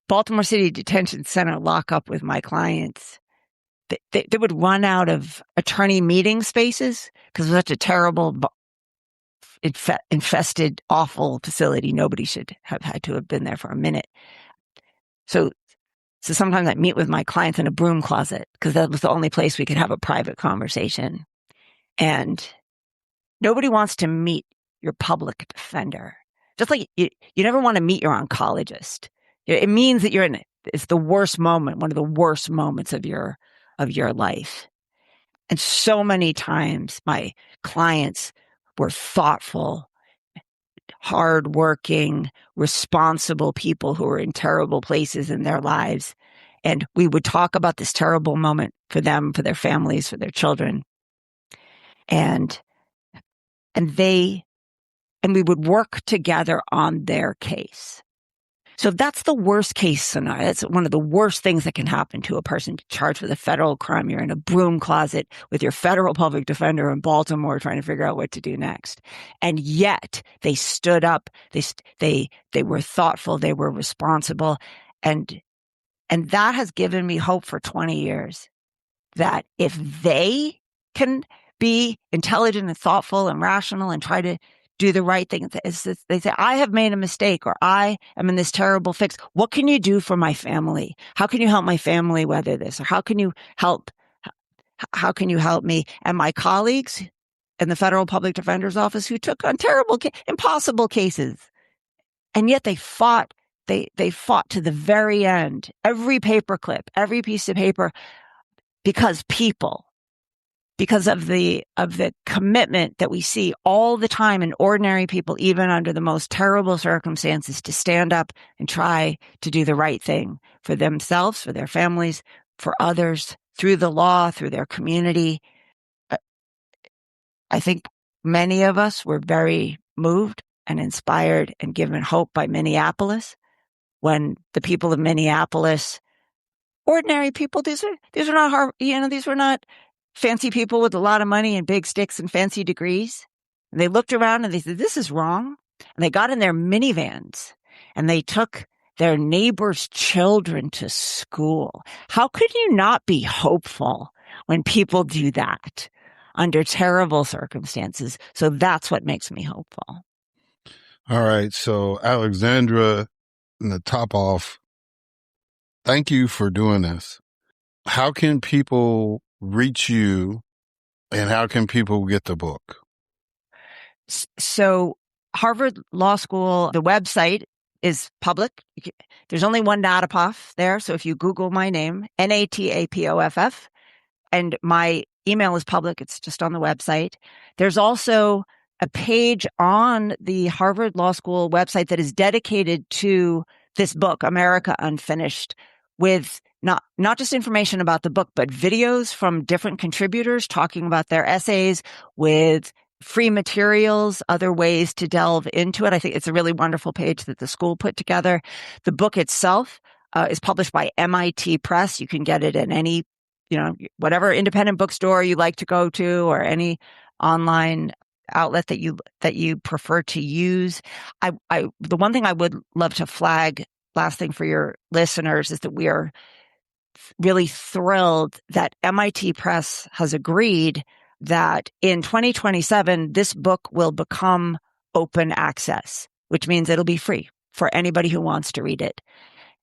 Baltimore City Detention Center lockup with my clients, they would run out of attorney meeting spaces because it was such a terrible, infested, awful facility. Nobody should have had to have been there for a minute. So sometimes I meet with my clients in a broom closet because that was the only place we could have a private conversation. And nobody wants to meet your public defender. Just like you never want to meet your oncologist. It means that it's the worst moment, one of the worst moments of your life. And so many times my clients were thoughtful, hardworking, responsible people who were in terrible places in their lives. And we would talk about this terrible moment for them, for their families, for their children. And we would work together on their case. So that's the worst case scenario. That's one of the worst things that can happen to a person charged with a federal crime. You're in a broom closet with your federal public defender in Baltimore trying to figure out what to do next. And yet they stood up. They were thoughtful. They were responsible. And that has given me hope for 20 years that if they can be intelligent and thoughtful and rational and try to do the right thing. They say, I have made a mistake, or I am in this terrible fix. What can you do for my family? How can you help my family weather this? Or how can you help me? And my colleagues in the Federal Public Defender's Office who took on terrible, impossible cases. And yet they fought to the very end, every paperclip, every piece of paper, because of the commitment that we see all the time in ordinary people, even under the most terrible circumstances, to stand up and try to do the right thing for themselves, for their families, for others, through the law, through their community. I think many of us were very moved and inspired and given hope by Minneapolis, when the people of Minneapolis, ordinary people, these are not these were not fancy people with a lot of money and big sticks and fancy degrees. And they looked around and they said, this is wrong. And they got in their minivans and they took their neighbors' children to school. How could you not be hopeful when people do that under terrible circumstances? So that's what makes me hopeful. All right. So Alexandra Natapoff, thank you for doing this. How can people reach you, and how can people get the book? So Harvard Law School, the website is public. There's only one Natapoff there. So if you Google my name, Natapoff, and my email is public, it's just on the website. There's also a page on the Harvard Law School website that is dedicated to this book, America Unfinished, with not just information about the book, but videos from different contributors talking about their essays, with free materials, other ways to delve into it. I think it's a really wonderful page that the school put together. The book itself is published by MIT Press. You can get it in any, whatever independent bookstore you like to go to, or any online outlet that you prefer to use. The one thing I would love to flag, last thing for your listeners, is that we are really thrilled that MIT Press has agreed that in 2027, this book will become open access, which means it'll be free for anybody who wants to read it.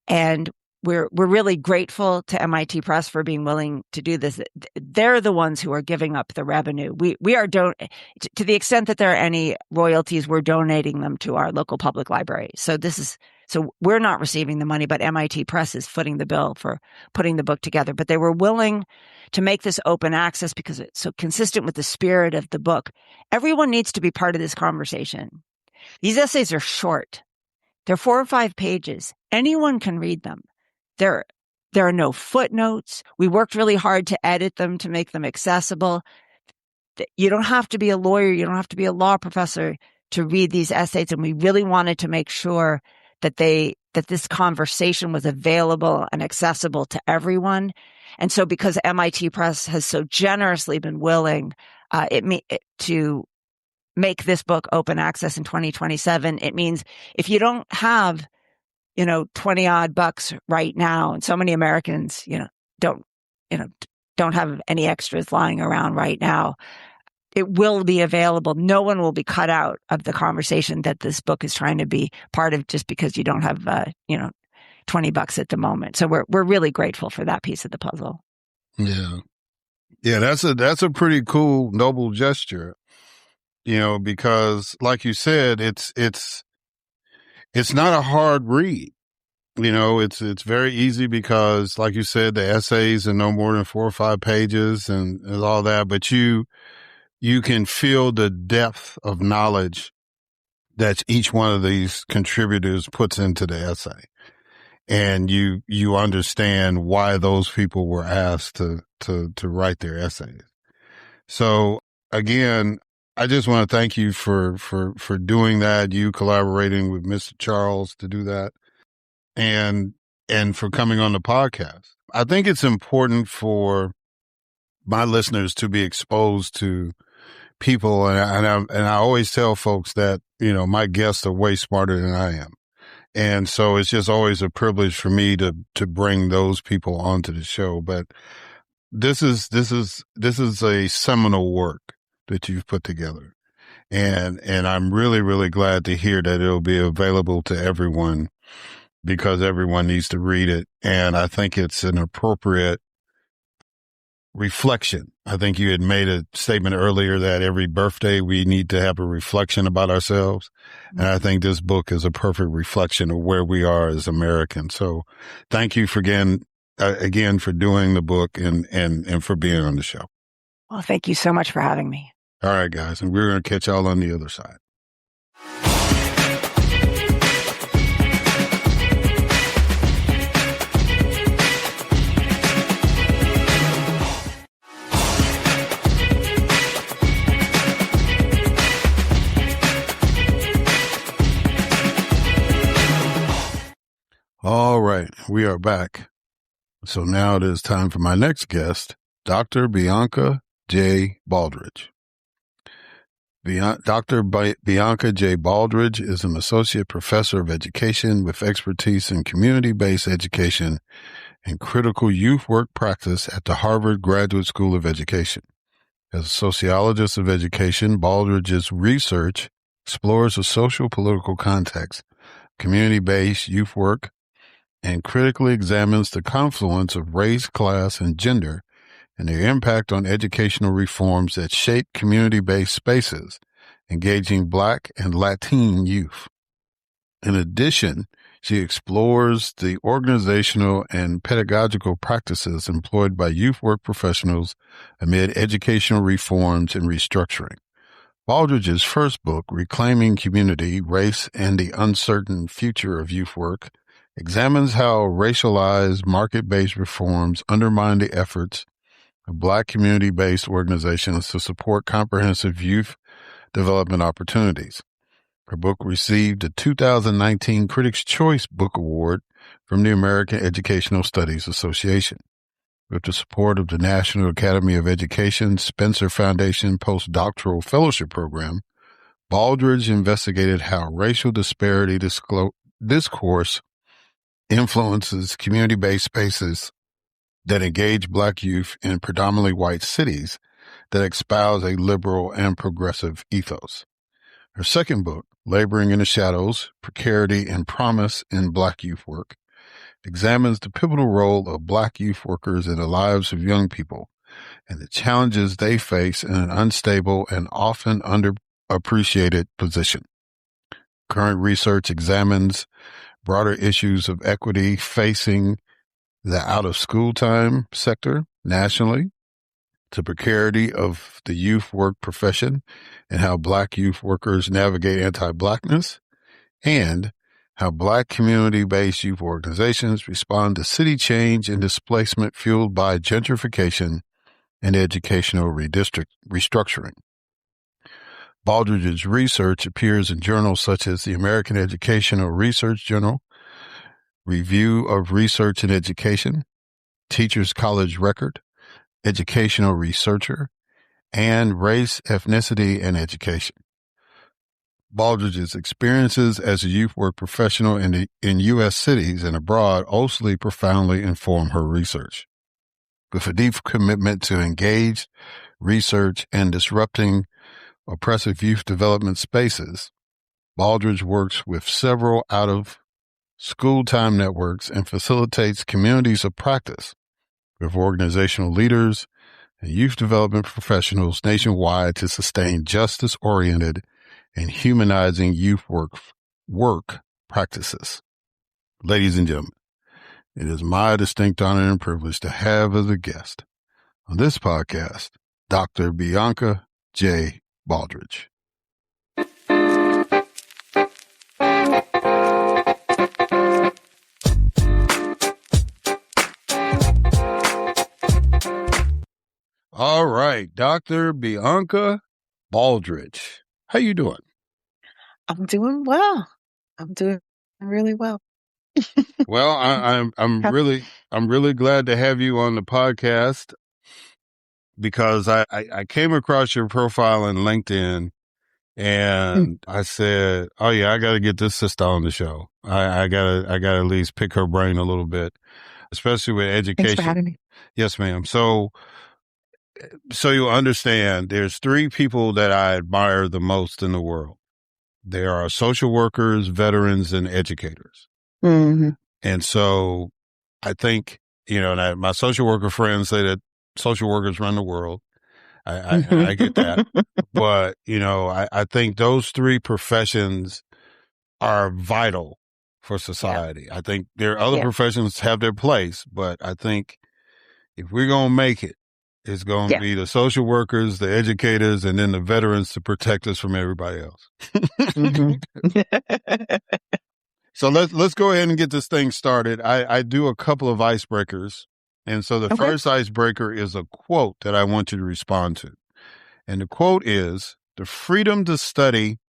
And we're really grateful to MIT Press for being willing to do this. They're the ones who are giving up the revenue. We are to the extent that there are any royalties, we're donating them to our local public library. So we're not receiving the money, but MIT Press is footing the bill for putting the book together. But they were willing to make this open access because it's so consistent with the spirit of the book. Everyone needs to be part of this conversation. These essays are short. They're 4 or 5 pages. Anyone can read them. There are no footnotes. We worked really hard to edit them to make them accessible. You don't have to be a lawyer. You don't have to be a law professor to read these essays. And we really wanted to make sure that this conversation was available and accessible to everyone. And so because MIT Press has so generously been willing to make this book open access in 2027, it means if you don't have, 20 odd bucks right now, and so many Americans, don't, don't have any extras lying around right now. It will be available. No one will be cut out of the conversation that this book is trying to be part of just because you don't have, $20 at the moment. So we're really grateful for that piece of the puzzle. Yeah. Yeah, that's a pretty cool, noble gesture, because like you said, it's not a hard read. It's very easy because, like you said, the essays are no more than 4 or 5 pages and all that, but you can feel the depth of knowledge that each one of these contributors puts into the essay. And you understand why those people were asked to write their essays. So again, I just want to thank you for doing that, you collaborating with Mr. Charles to do that, and for coming on the podcast. I think it's important for my listeners to be exposed to people, and I always tell folks that, my guests are way smarter than I am. And so it's just always a privilege for me to bring those people onto the show. But this is a seminal work that you've put together. And I'm really, really glad to hear that it'll be available to everyone, because everyone needs to read it. And I think it's an appropriate reflection. I think you had made a statement earlier that every birthday we need to have a reflection about ourselves. And I think this book is a perfect reflection of where we are as Americans. So thank you again for doing the book and for being on the show. Well, thank you so much for having me. All right, guys. And we're going to catch y'all on the other side. All right, we are back. So now it is time for my next guest, Dr. Bianca J. Baldridge. Dr. Bianca J. Baldridge is an associate professor of education with expertise in community-based education and critical youth work practice at the Harvard Graduate School of Education. As a sociologist of education, Baldridge's research explores the social political context, community-based youth work, and critically examines the confluence of race, class, and gender and their impact on educational reforms that shape community-based spaces, engaging Black and Latin youth. In addition, she explores the organizational and pedagogical practices employed by youth work professionals amid educational reforms and restructuring. Baldridge's first book, Reclaiming Community, Race, and the Uncertain Future of Youth Work, examines how racialized, market-based reforms undermine the efforts of Black community-based organizations to support comprehensive youth development opportunities. Her book received the 2019 Critics' Choice Book Award from the American Educational Studies Association. With the support of the National Academy of Education Spencer Foundation Postdoctoral Fellowship Program, Baldridge investigated how racial disparity discourse influences community-based spaces that engage Black youth in predominantly white cities that espouse a liberal and progressive ethos. Her second book, Laboring in the Shadows, Precarity and Promise in Black Youth Work, examines the pivotal role of Black youth workers in the lives of young people and the challenges they face in an unstable and often underappreciated position. Current research examines broader issues of equity facing the out-of-school time sector nationally, the precarity of the youth work profession and how Black youth workers navigate anti-Blackness, and how Black community-based youth organizations respond to city change and displacement fueled by gentrification and educational restructuring. Baldridge's research appears in journals such as the American Educational Research Journal, Review of Research in Education, Teachers College Record, Educational Researcher, and Race, Ethnicity, and Education. Baldridge's experiences as a youth work professional in U.S. cities and abroad also profoundly inform her research. With a deep commitment to engage, research, and disrupting oppressive youth development spaces, Baldridge works with several out-of-school time networks and facilitates communities of practice with organizational leaders and youth development professionals nationwide to sustain justice-oriented and humanizing youth work practices. Ladies and gentlemen, it is my distinct honor and privilege to have as a guest on this podcast, Dr. Bianca J. Baldridge. All right, Dr. Bianca Baldridge. How you doing? I'm doing well. I'm doing really well. Well, I'm really glad to have you on the podcast because I came across your profile in LinkedIn and I said, oh yeah, I got to get this sister on the show. I gotta at least pick her brain a little bit, especially with education. Thanks for having me. Yes, ma'am. So you understand, there's three people that I admire the most in the world. There are social workers, veterans, and educators. Mm-hmm. And so I think, that my social worker friends say that social workers run the world. I get that. But, I think those three professions are vital for society. Yeah. I think there are other professions have their place, but I think if we're going to make it, it's going to be the social workers, the educators, and then the veterans to protect us from everybody else. So let's go ahead and get this thing started. I do a couple of icebreakers. And so the first icebreaker is a quote that I want you to respond to. And the quote is, "The freedom to study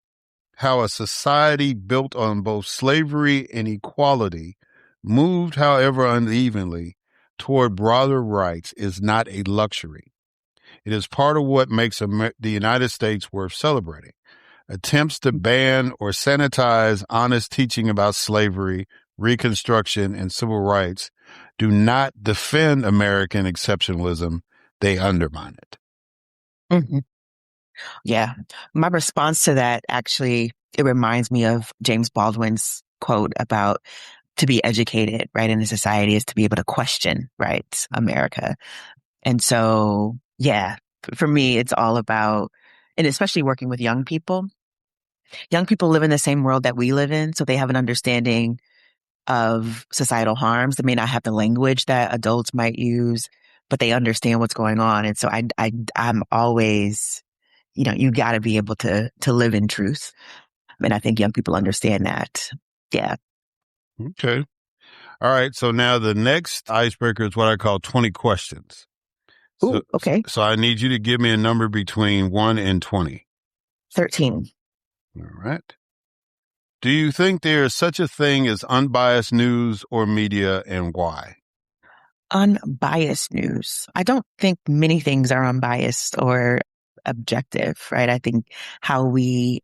how a society built on both slavery and equality moved, however unevenly, toward broader rights is not a luxury. It is part of what makes the United States worth celebrating. Attempts to ban or sanitize honest teaching about slavery, Reconstruction, and civil rights do not defend American exceptionalism. They undermine it." Mm-hmm. Yeah. My response to that, actually, it reminds me of James Baldwin's quote about to be educated, right, in a society is to be able to question, right, America. And so, for me, it's all about, and especially working with young people live in the same world that we live in. So they have an understanding of societal harms. They may not have the language that adults might use, but they understand what's going on. And so I'm always, you got to be able to live in truth. And I think young people understand that. Yeah. Okay. All right. So now the next icebreaker is what I call 20 questions. Ooh, okay. So I need you to give me a number between 1 and 20. 13. All right. Do you think there is such a thing as unbiased news or media, and why? Unbiased news. I don't think many things are unbiased or objective, right? I think how we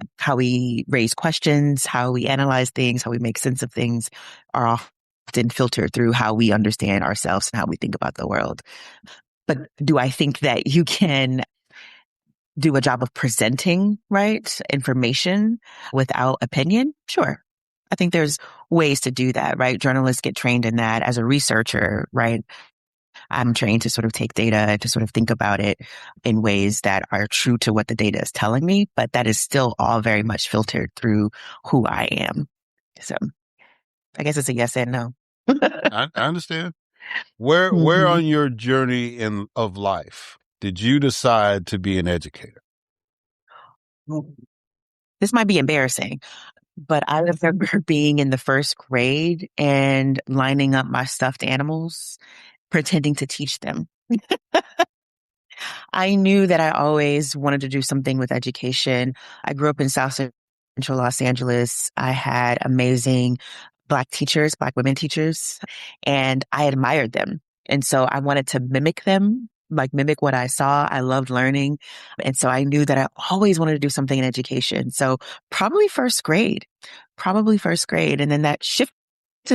raise questions, how we analyze things, how we make sense of things are often filtered through how we understand ourselves and how we think about the world. But do I think that you can do a job of presenting, right, information without opinion? Sure. I think there's ways to do that, right? Journalists get trained in that. As a researcher, right, I'm trained to sort of take data, to sort of think about it in ways that are true to what the data is telling me, but that is still all very much filtered through who I am. So I guess it's a yes and no. I understand. Where on your journey of life did you decide to be an educator? This might be embarrassing, but I remember being in the first grade and lining up my stuffed animals, pretending to teach them. I knew that I always wanted to do something with education. I grew up in South Central Los Angeles. I had amazing Black women teachers, and I admired them. And so I wanted to mimic them, like mimic what I saw. I loved learning. And so I knew that I always wanted to do something in education. So probably first grade. And then that shifted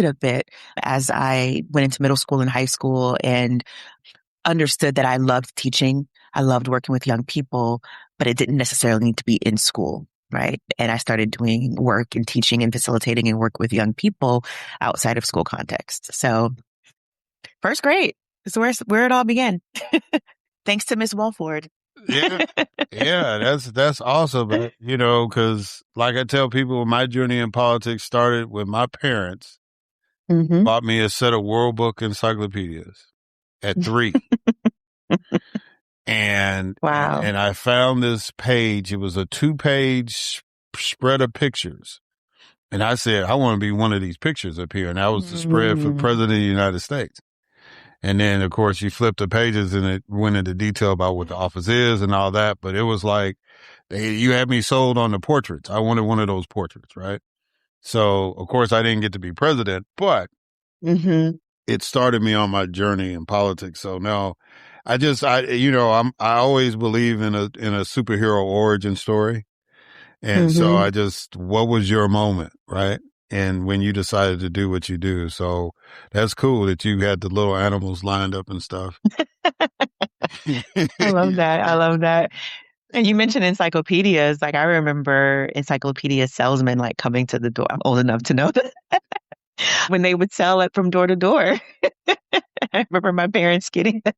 a bit as I went into middle school and high school, and understood that I loved teaching. I loved working with young people, but it didn't necessarily need to be in school. Right. And I started doing work and teaching and facilitating and work with young people outside of school context. So first grade is where it all began. Thanks to Miss Walford. Yeah. Yeah. That's awesome. But, cause like I tell people, my journey in politics started when my parents bought me a set of World Book encyclopedias at 3. And Wow. and I found this page. It was a 2-page spread of pictures. And I said, I want to be one of these pictures up here. And that was the spread for President of the United States. And then, of course, you flip the pages and it went into detail about what the office is and all that. But it was like, you had me sold on the portraits. I wanted one of those portraits, right? So, of course, I didn't get to be president, but it started me on my journey in politics. So now I always believe in a superhero origin story. And so what was your moment, right? And when you decided to do what you do. So that's cool that you had the little animals lined up and stuff. I love that. I love that. And you mentioned encyclopedias. Like I remember encyclopedia salesmen like coming to the door. I'm old enough to know that when they would sell it from door to door. I remember my parents getting them.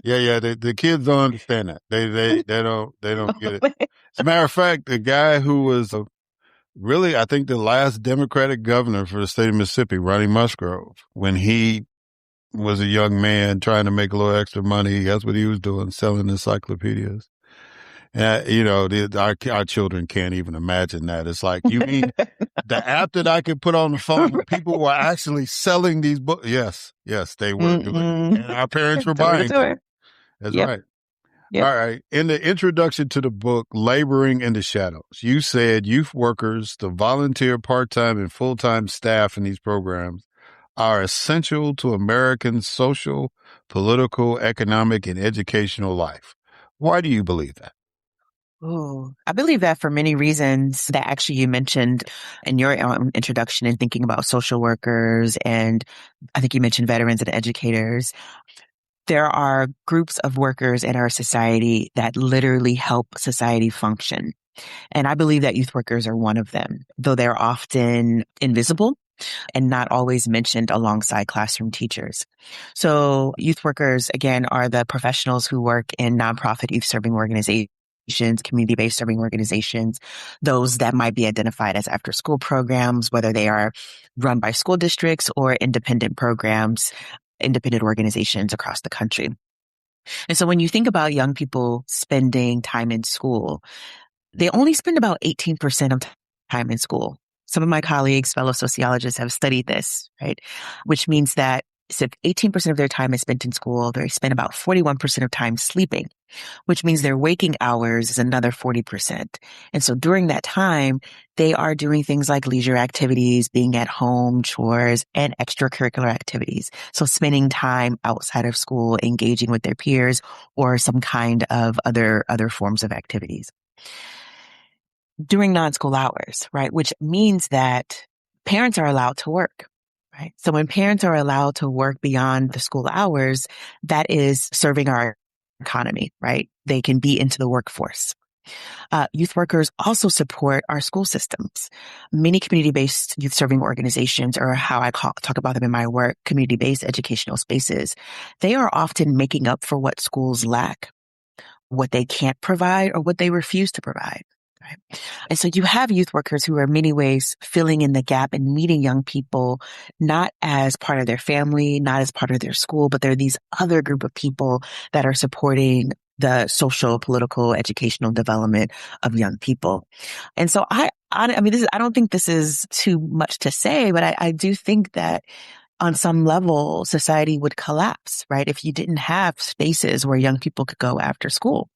Yeah. The kids don't understand that. They don't get it. As a matter of fact, the guy who was really, I think the last Democratic governor for the state of Mississippi, Ronnie Musgrove, when he was a young man trying to make a little extra money, that's what he was doing, selling encyclopedias. And, our children can't even imagine that. It's like, you mean the app that I could put on the phone, people were actually selling these books? Yes, they were doing it. And our parents were buying them. That's right. Yep. All right. In the introduction to the book, Laboring in the Shadows, you said youth workers, the volunteer, part-time, and full-time staff in these programs are essential to American social, political, economic, and educational life. Why do you believe that? Oh, I believe that for many reasons that actually you mentioned in your introduction in thinking about social workers, and I think you mentioned veterans and educators. There are groups of workers in our society that literally help society function. And I believe that youth workers are one of them, though they're often invisible and not always mentioned alongside classroom teachers. So youth workers, again, are the professionals who work in nonprofit youth serving organizations, community-based serving organizations, those that might be identified as after-school programs, whether they are run by school districts or independent programs, independent organizations across the country. And so when you think about young people spending time in school, they only spend about 18% of time in school. Some of my colleagues, fellow sociologists, have studied this, right? Which means that if 18% of their time is spent in school, they spend about 41% of time sleeping, which means their waking hours is another 40%. And so during that time, they are doing things like leisure activities, being at home, chores, and extracurricular activities. So spending time outside of school, engaging with their peers, or some kind of other forms of activities during non-school hours, right? Which means that parents are allowed to work, right? So when parents are allowed to work beyond the school hours, that is serving our economy, right? They can be into the workforce. Youth workers also support our school systems. Many community-based youth serving organizations, or how I talk about them in my work, community-based educational spaces, they are often making up for what schools lack, what they can't provide, or what they refuse to provide. Right? And so you have youth workers who are in many ways filling in the gap and meeting young people, not as part of their family, not as part of their school, but they're these other group of people that are supporting the social, political, educational development of young people. And so I don't think this is too much to say, but I do think that on some level, society would collapse, right? If you didn't have spaces where young people could go after school.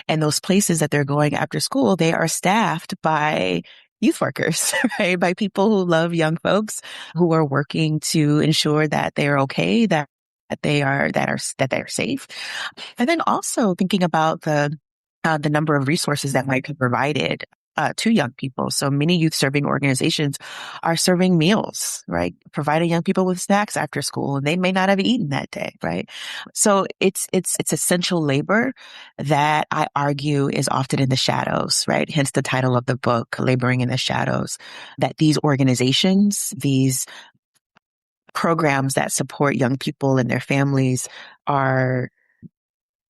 And those places that they're going after school, they are staffed by youth workers, right? By people who love young folks, who are working to ensure that they're okay, that they are safe. And then also thinking about the number of resources that might be provided. to young people. So many youth serving organizations are serving meals, right? Providing young people with snacks after school, and they may not have eaten that day, right? So it's essential labor that I argue is often in the shadows, right? Hence the title of the book, Laboring in the Shadows, that these organizations, these programs that support young people and their families are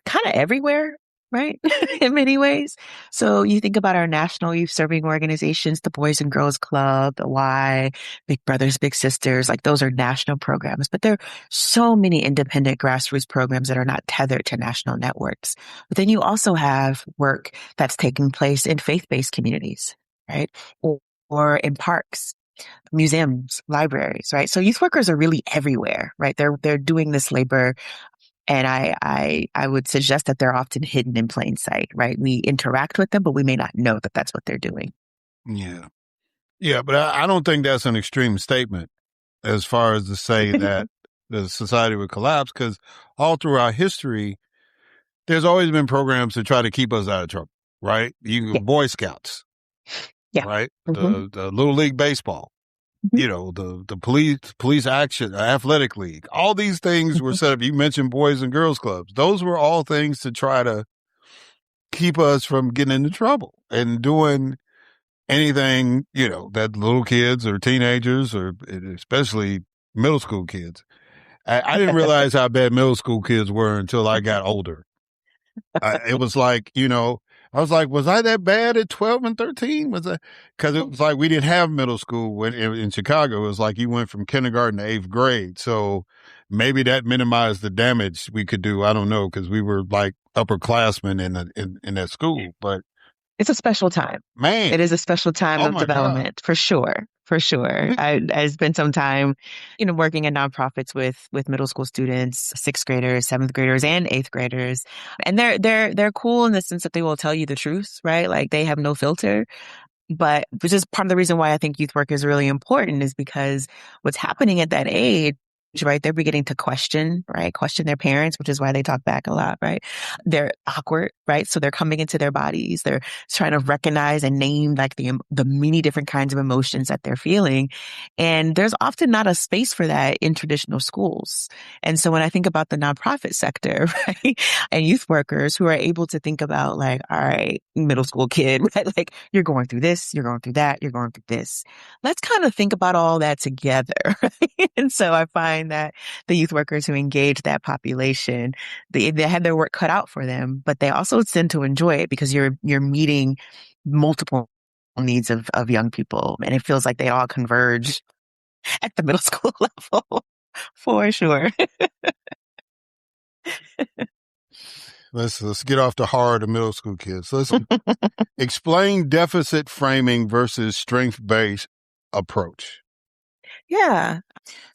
kind of everywhere, right? In many ways. So you think about our national youth serving organizations, the Boys and Girls Club, the Y, Big Brothers, Big Sisters, like those are national programs, but there are so many independent grassroots programs that are not tethered to national networks. But then you also have work that's taking place in faith-based communities, right? Or in parks, museums, libraries, right? So youth workers are really everywhere, right? They're doing this labor. And I would suggest that they're often hidden in plain sight, right? We interact with them, but we may not know that that's what they're doing. Yeah. Yeah, but I don't think that's an extreme statement as far as to say that the society would collapse, because all through our history, there's always been programs to try to keep us out of trouble, right? Yeah. Boy Scouts, Yeah. right? Mm-hmm. The Little League Baseball, the police action, athletic league, all these things were set up. You mentioned Boys and Girls Clubs. Those were all things to try to keep us from getting into trouble and doing anything, that little kids or teenagers, or especially middle school kids. I didn't realize how bad middle school kids were until I got older. It was like, I was like, was I that bad at 12 and 13? Because it was like we didn't have middle school in Chicago. It was like you went from kindergarten to eighth grade. So maybe that minimized the damage we could do. I don't know, because we were like upperclassmen in that school. But it's a special time. Man, it is a special time of development, for sure. For sure. I spent some time, working in nonprofits with middle school students, sixth graders, seventh graders, and eighth graders. And they're cool in the sense that they will tell you the truth, right? Like they have no filter. But which is part of the reason why I think youth work is really important, is because what's happening at that age, right? They're beginning to question their parents, which is why they talk back a lot, right? They're awkward, right? So they're coming into their bodies. They're trying to recognize and name like the many different kinds of emotions that they're feeling. And there's often not a space for that in traditional schools. And so when I think about the nonprofit sector, right? And youth workers who are able to think about like, all right, middle school kid, right? Like you're going through this, you're going through that, you're going through this. Let's kind of think about all that together, right? And so I find that the youth workers who engage that population, they have their work cut out for them, but they also tend to enjoy it because you're meeting multiple needs of young people. And it feels like they all converge at the middle school level for sure. Let's get off the horror of middle school kids. Let's explain deficit framing versus strength-based approach. Yeah.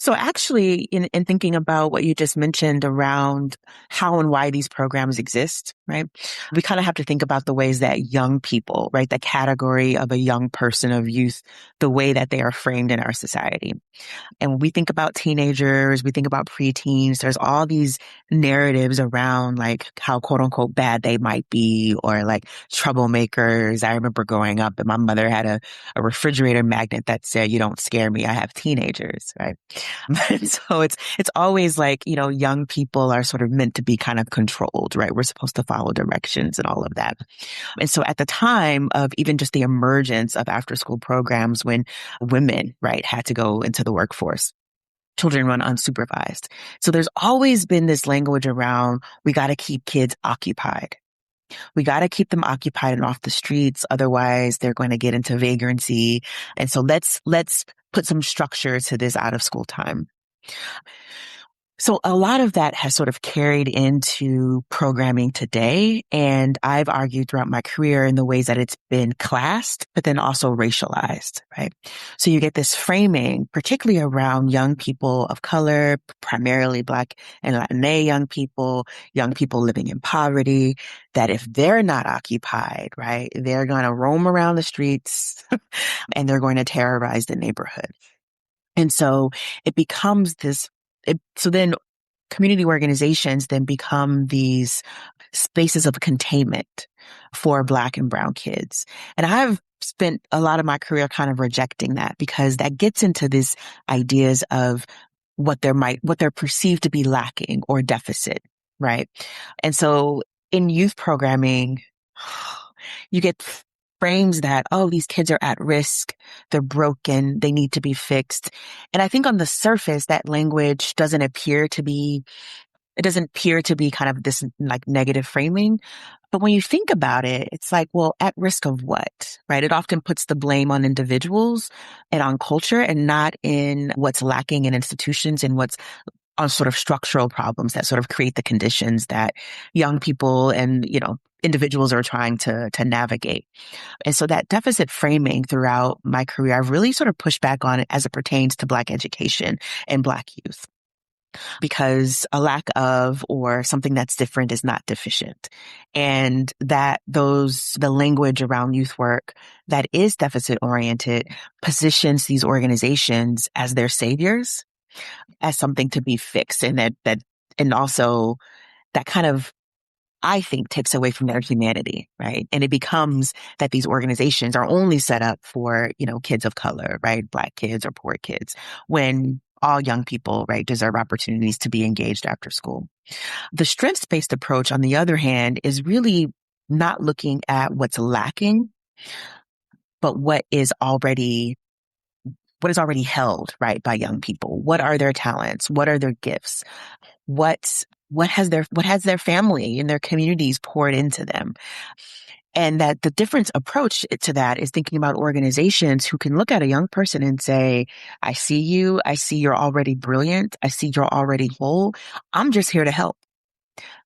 So actually, in thinking about what you just mentioned around how and why these programs exist, right? We kind of have to think about the ways that young people, right? The category of a young person, of youth, the way that they are framed in our society. And when we think about teenagers, we think about preteens, there's all these narratives around like how quote unquote bad they might be, or like troublemakers. I remember growing up and my mother had a refrigerator magnet that said, "You don't scare me, I have teenagers," right? So it's always like, young people are sort of meant to be kind of controlled, right? We're supposed to follow directions and all of that. And so at the time of even just the emergence of after school programs, when women, right, had to go into the workforce, children run unsupervised. So there's always been this language around, we got to keep kids occupied. We got to keep them occupied and off the streets. Otherwise, they're going to get into vagrancy. And so let's put some structure to this out of school time. So a lot of that has sort of carried into programming today. And I've argued throughout my career in the ways that it's been classed, but then also racialized, right? So you get this framing, particularly around young people of color, primarily Black and Latina young people living in poverty, that if they're not occupied, right, they're going to roam around the streets and they're going to terrorize the neighborhood. And so it becomes this. So then community organizations then become these spaces of containment for Black and brown kids. And I've spent a lot of my career kind of rejecting that, because that gets into these ideas of what they're perceived to be lacking or deficit, right? And so in youth programming, you get frames that, oh, these kids are at risk, they're broken, they need to be fixed. And I think on the surface, that language doesn't appear to be kind of this like negative framing. But when you think about it, it's like, well, at risk of what, right? It often puts the blame on individuals and on culture, and not in what's lacking in institutions and what's on sort of structural problems that sort of create the conditions that young people and, individuals are trying to navigate. And so that deficit framing throughout my career, I've really sort of pushed back on it as it pertains to Black education and Black youth, because a lack of or something that's different is not deficient. And the language around youth work that is deficit oriented positions these organizations as their saviors, as something to be fixed. And also that kind of, I think, takes away from their humanity, right? And it becomes that these organizations are only set up for, kids of color, right? Black kids or poor kids, when all young people, right, deserve opportunities to be engaged after school. The strengths-based approach, on the other hand, is really not looking at what's lacking, but what is already held, right, by young people. What are their talents? What are their gifts? What has their family and their communities poured into them? And that the different approach to that is thinking about organizations who can look at a young person and say, I see you. I see you're already brilliant. I see you're already whole. I'm just here to help.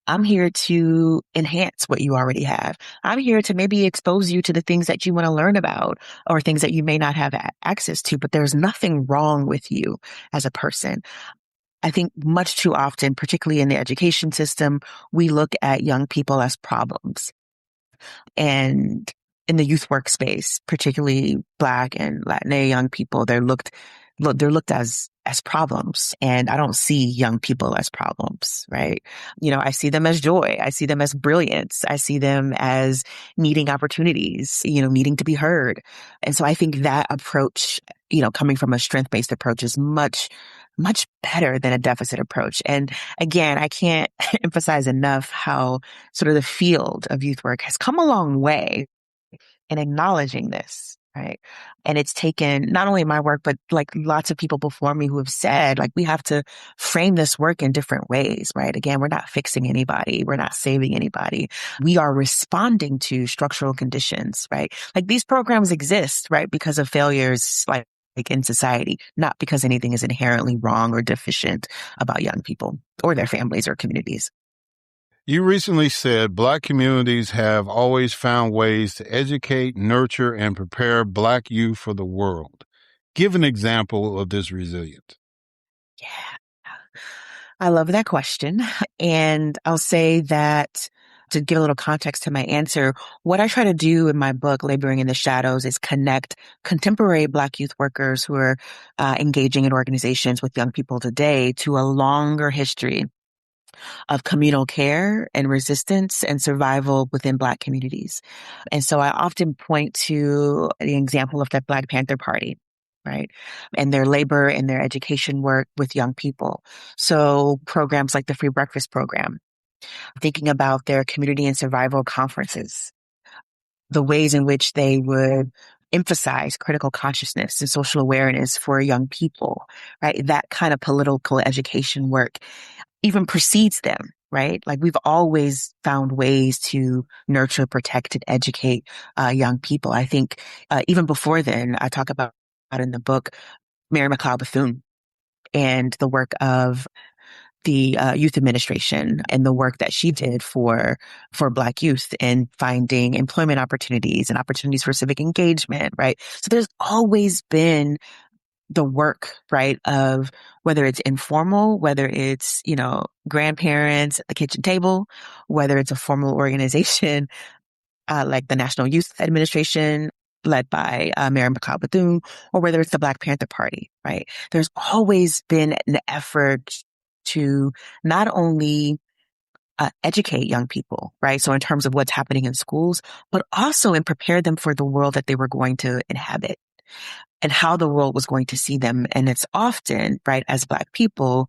I'm here to enhance what you already have. I'm here to maybe expose you to the things that you want to learn about, or things that you may not have access to, but there's nothing wrong with you as a person. I think much too often, particularly in the education system, we look at young people as problems. And in the youth workspace, particularly Black and Latina young people, they're looked as problems. And I don't see young people as problems, right? I see them as joy. I see them as brilliance. I see them as needing opportunities, needing to be heard. And so I think that approach, coming from a strength-based approach, is much, much better than a deficit approach. And again, I can't emphasize enough how sort of the field of youth work has come a long way in acknowledging this, right? And it's taken not only my work, but like lots of people before me who have said, like, we have to frame this work in different ways, right? Again, we're not fixing anybody. We're not saving anybody. We are responding to structural conditions, right? Like, these programs exist, right, because of failures like in society, not because anything is inherently wrong or deficient about young people or their families or communities. You recently said Black communities have always found ways to educate, nurture, and prepare Black youth for the world. Give an example of this resilience. Yeah, I love that question. And I'll say that, to give a little context to my answer, what I try to do in my book, Laboring in the Shadows, is connect contemporary Black youth workers who are engaging in organizations with young people today to a longer history of communal care and resistance and survival within Black communities. And so I often point to the example of the Black Panther Party, right? And their labor and their education work with young people. So programs like the Free Breakfast Program, thinking about their community and survival conferences, the ways in which they would emphasize critical consciousness and social awareness for young people, right? That kind of political education work even precedes them, right? Like, we've always found ways to nurture, protect, and educate young people. I think even before then, I talk about in the book Mary McLeod Bethune and the work of the youth administration and the work that she did for Black youth in finding employment opportunities and opportunities for civic engagement, right? So there's always been the work, right, of whether it's informal, whether it's, grandparents at the kitchen table, whether it's a formal organization like the National Youth Administration led by Mary McLeod Bethune, or whether it's the Black Panther Party, right? There's always been an effort to not only educate young people, right? So in terms of what's happening in schools, but also and prepare them for the world that they were going to inhabit and how the world was going to see them. And it's often, right, as Black people,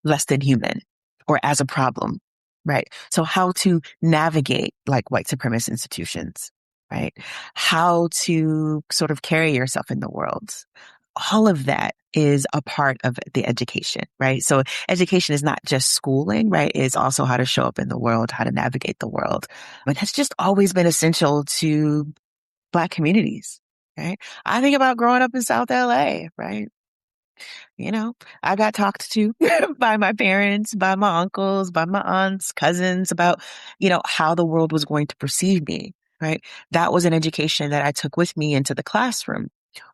less than human or as a problem, right? So how to navigate like white supremacist institutions, right? How to sort of carry yourself in the world. All of that is a part of the education, right? So education is not just schooling, right? It's also how to show up in the world, how to navigate the world. And that's just always been essential to Black communities, right? I think about growing up in South LA, right? I got talked to by my parents, by my uncles, by my aunts, cousins about, how the world was going to perceive me, right? That was an education that I took with me into the classroom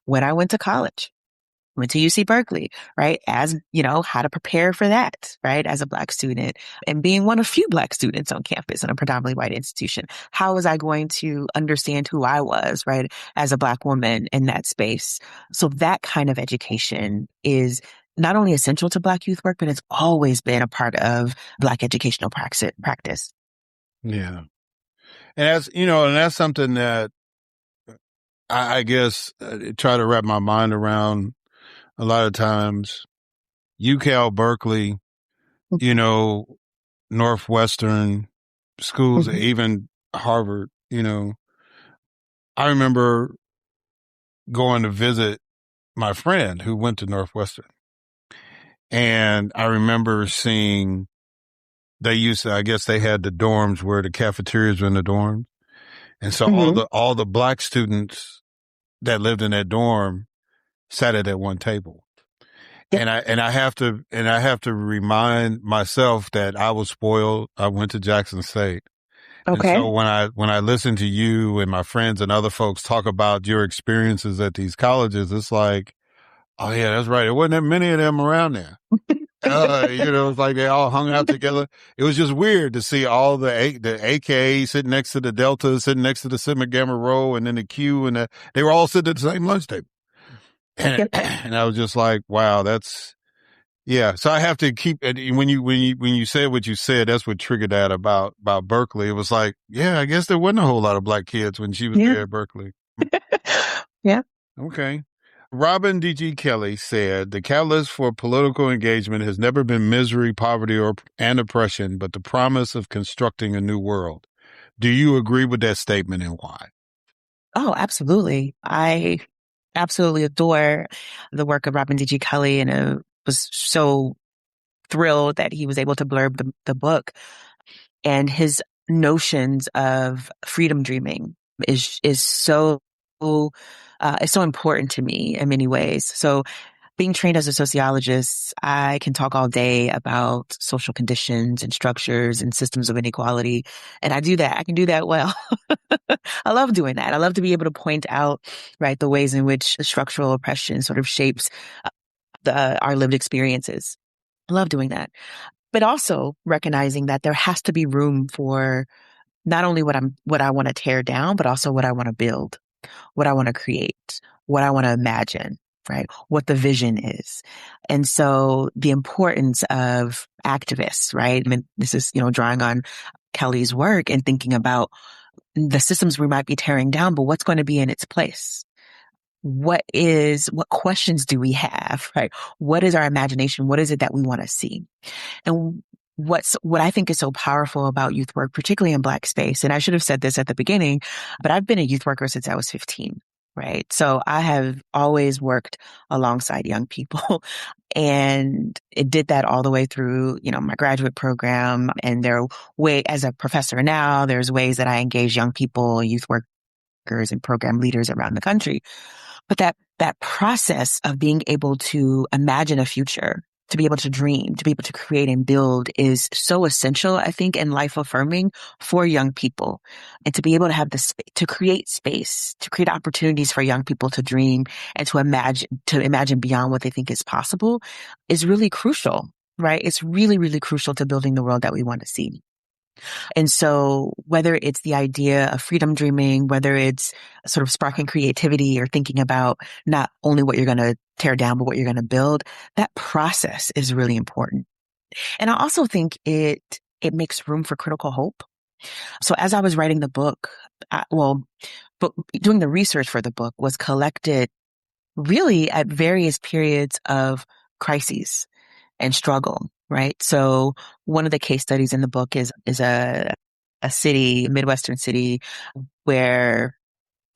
when I went to college. Went to UC Berkeley, right? As, how to prepare for that, right? As a Black student and being one of few Black students on campus in a predominantly white institution. How was I going to understand who I was, right? As a Black woman in that space. So that kind of education is not only essential to Black youth work, but it's always been a part of Black educational practice. Yeah. And that's something that I guess try to wrap my mind around a lot of times. UCal, Berkeley, Northwestern schools, Mm-hmm. even Harvard, I remember going to visit my friend who went to Northwestern. And I remember seeing I guess they had the dorms where the cafeterias were in the dorms. And so Mm-hmm. all the Black students that lived in that dorm sat at that one table. Yep. And I have to remind myself that I was spoiled. I went to Jackson State. And Okay. so when I listen to you and my friends and other folks talk about your experiences at these colleges, it's like, oh yeah, that's right. There wasn't that many of them around there. It's like they all hung out together. It was just weird to see all the AKA sitting next to the Delta, sitting next to the Sigma Gamma Rho, and then the Q, and they were all sitting at the same lunch table. And, Yep. and I was just like, wow, yeah. So I have to keep, when you said what you said, that's what triggered that about Berkeley. It was like, yeah, I guess there wasn't a whole lot of Black kids when she was there at Berkeley. Yeah. Okay. Robin D.G. Kelly said, the catalyst for political engagement has never been misery, poverty, and oppression, but the promise of constructing a new world. Do you agree with that statement and why? Oh, absolutely. I absolutely adore the work of Robin D.G. Kelly and was so thrilled that he was able to blurb the book. And his notions of freedom dreaming is so is so important to me in many ways. So being trained as a sociologist, I can talk all day about social conditions and structures and systems of inequality. And I do that. I can do that well. I love doing that. I love to be able to point out, right, the ways in which structural oppression sort of shapes our lived experiences. I love doing that. But also recognizing that there has to be room for not only what I want to tear down, but also what I want to build, what I want to create, what I want to imagine, right? What the vision is. And so the importance of activists, right? I mean, this is, drawing on Kelly's work and thinking about the systems we might be tearing down, but what's going to be in its place? What questions do we have, right? What is our imagination? What is it that we want to see? And what I think is so powerful about youth work, particularly in Black space, and I should have said this at the beginning, but I've been a youth worker since I was 15, right? So I have always worked alongside young people and it did that all the way through, my graduate program. And as a professor now, there's ways that I engage young people, youth workers and program leaders around the country. But that process of being able to imagine a future, to be able to dream, to be able to create and build is so essential, I think, and life affirming for young people. And to be able to have to create space, to create opportunities for young people to dream and to imagine beyond what they think is possible is really crucial, right? It's really, really crucial to building the world that we want to see. And so whether it's the idea of freedom dreaming, whether it's sort of sparking creativity or thinking about not only what you're going to tear down, but what you're going to build, that process is really important. And I also think it makes room for critical hope. So as I was writing the book, but doing the research for the book was collected really at various periods of crises and struggle, right? So one of the case studies in the book is a city, a Midwestern city, where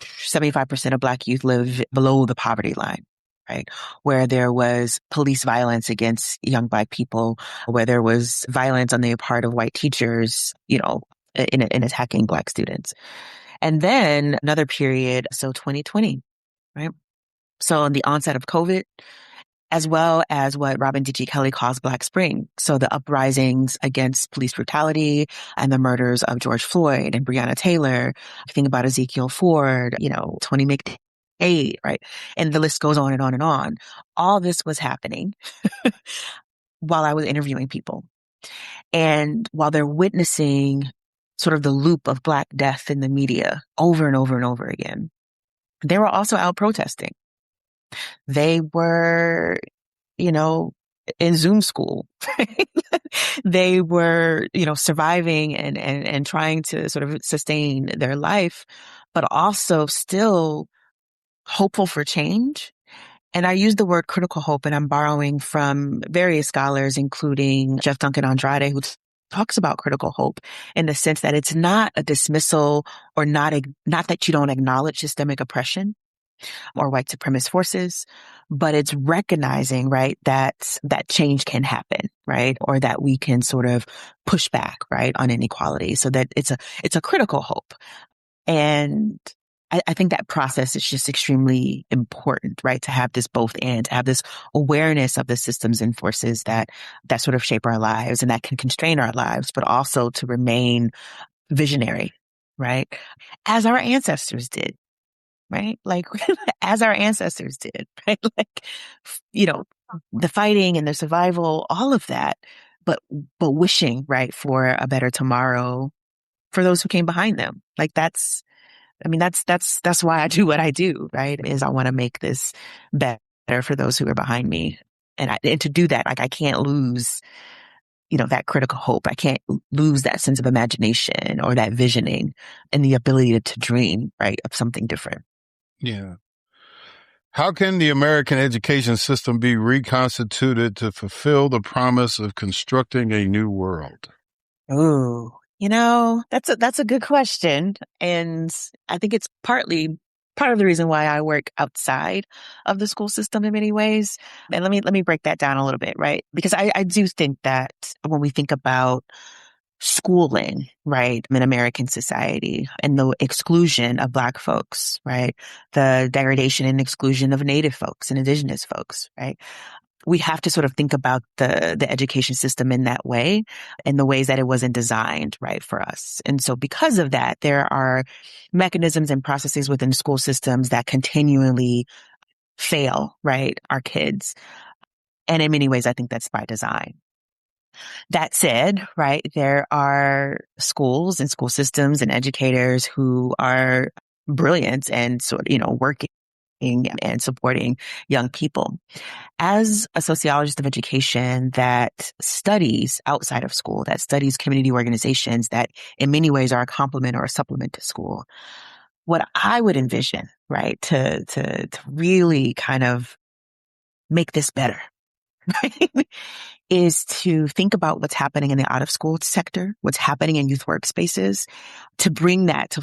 75% of Black youth live below the poverty line, right? Where there was police violence against young Black people, where there was violence on the part of white teachers, in attacking Black students. And then another period, so 2020, right? So in the onset of COVID, as well as what Robin D.G. Kelly calls Black Spring. So the uprisings against police brutality and the murders of George Floyd and Breonna Taylor. Think about Ezekiel Ford, Tony McDade, right? And the list goes on and on and on. All this was happening while I was interviewing people. And while they're witnessing sort of the loop of Black death in the media over and over and over again, they were also out protesting. They were, in Zoom school. They were, surviving and trying to sort of sustain their life, but also still hopeful for change. And I use the word critical hope, and I'm borrowing from various scholars, including Jeff Duncan Andrade, who talks about critical hope in the sense that it's not a dismissal or not that you don't acknowledge systemic oppression or white supremacist forces, but it's recognizing, right, that change can happen, right? Or that we can sort of push back, right, on inequality. So that it's a critical hope. And I think that process is just extremely important, right? To have this both and, to have this awareness of the systems and forces that sort of shape our lives and that can constrain our lives, but also to remain visionary, right? As our ancestors did. Right? Like, as our ancestors did, right? Like, the fighting and the survival, all of that, but wishing, right, for a better tomorrow for those who came behind them. Like, that's why I do what I do, right? Is I want to make this better for those who are behind me. And to do that, like, I can't lose, that critical hope. I can't lose that sense of imagination or that visioning and the ability to dream, right, of something different. Yeah. How can the American education system be reconstituted to fulfill the promise of constructing a new world? Ooh, that's a good question. And I think it's part of the reason why I work outside of the school system in many ways. And let me break that down a little bit, right? Because I do think that when we think about schooling, right, in American society and the exclusion of Black folks, right, the degradation and exclusion of Native folks and Indigenous folks, right, we have to sort of think about the education system in that way and the ways that it wasn't designed, right, for us. And so because of that, there are mechanisms and processes within school systems that continually fail, right, our kids. And in many ways, I think that's by design. That said, right, there are schools and school systems and educators who are brilliant and sort of, working and supporting young people. As a sociologist of education that studies outside of school, that studies community organizations that in many ways are a complement or a supplement to school, what I would envision, right, to really kind of make this better, right, is to think about what's happening in the out of school sector, what's happening in youth workspaces, to bring that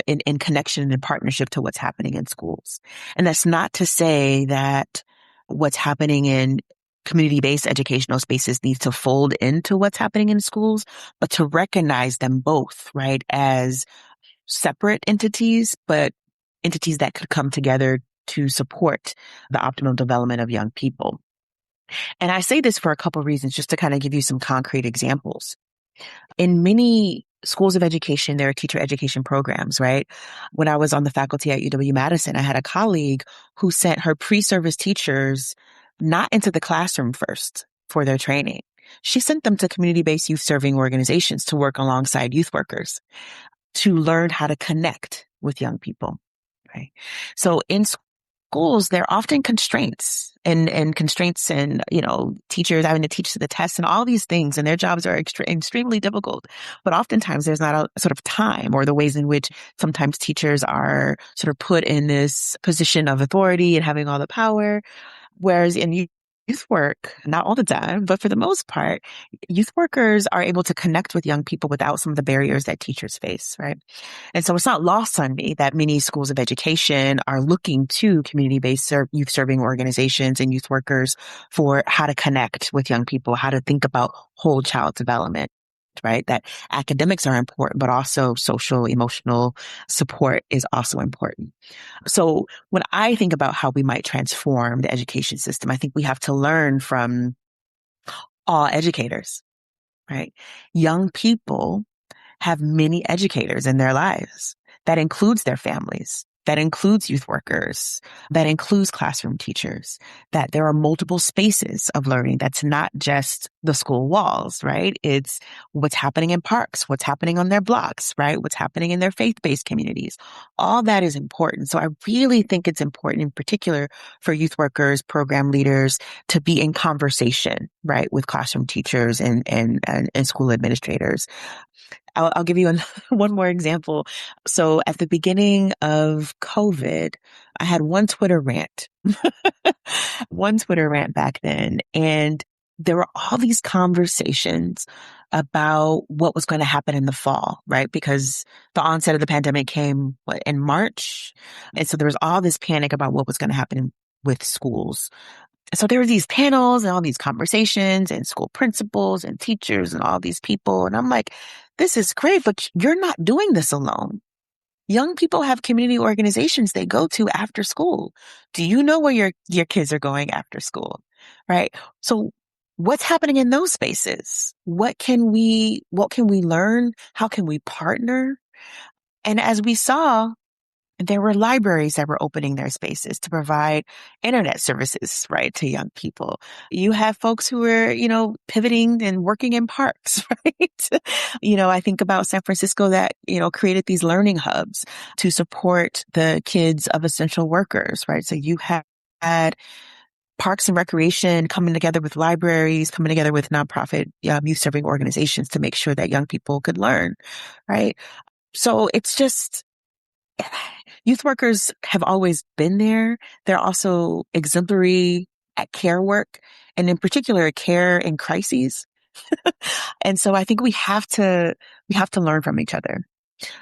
in connection and in partnership to what's happening in schools. And that's not to say that what's happening in community-based educational spaces needs to fold into what's happening in schools, but to recognize them both, right, as separate entities, but entities that could come together to support the optimal development of young people. And I say this for a couple of reasons, just to kind of give you some concrete examples. In many schools of education, there are teacher education programs, right? When I was on the faculty at UW-Madison, I had a colleague who sent her pre-service teachers not into the classroom first for their training. She sent them to community-based youth serving organizations to work alongside youth workers to learn how to connect with young people, right? So in schools, there are often constraints and constraints and, teachers having to teach to the test and all these things, and their jobs are extremely difficult. But oftentimes there's not a sort of time, or the ways in which sometimes teachers are sort of put in this position of authority and having all the power. Whereas in youth work, not all the time, but for the most part, youth workers are able to connect with young people without some of the barriers that teachers face, right? And so it's not lost on me that many schools of education are looking to community-based youth serving organizations and youth workers for how to connect with young people, how to think about whole child development, right? That academics are important, but also social, emotional support is also important. So when I think about how we might transform the education system, I think we have to learn from all educators, right? Young people have many educators in their lives. That includes their families. That includes youth workers. That includes classroom teachers. That there are multiple spaces of learning. That's not just the school walls, right? It's what's happening in parks, what's happening on their blocks, right? What's happening in their faith-based communities. All that is important. So I really think it's important in particular for youth workers, program leaders to be in conversation, right, with classroom teachers and school administrators. I'll give you one more example. So at the beginning of COVID, I had one Twitter rant, back then. And there were all these conversations about what was going to happen in the fall, right? Because the onset of the pandemic came in March. And so there was all this panic about what was going to happen with schools. So there were these panels and all these conversations and school principals and teachers and all these people. And I'm like, this is great, but you're not doing this alone. Young people have community organizations they go to after school. Do you know where your kids are going after school? Right? So what's happening in those spaces? What can we learn? How can we partner? And as we saw, there were libraries that were opening their spaces to provide internet services, right, to young people. You have folks who are, pivoting and working in parks, right? I think about San Francisco that, created these learning hubs to support the kids of essential workers, right? So you had parks and recreation coming together with libraries, coming together with nonprofit youth serving organizations to make sure that young people could learn, right? So it's just, youth workers have always been there. They're also exemplary at care work, and in particular, care in crises. And so I think we have to learn from each other.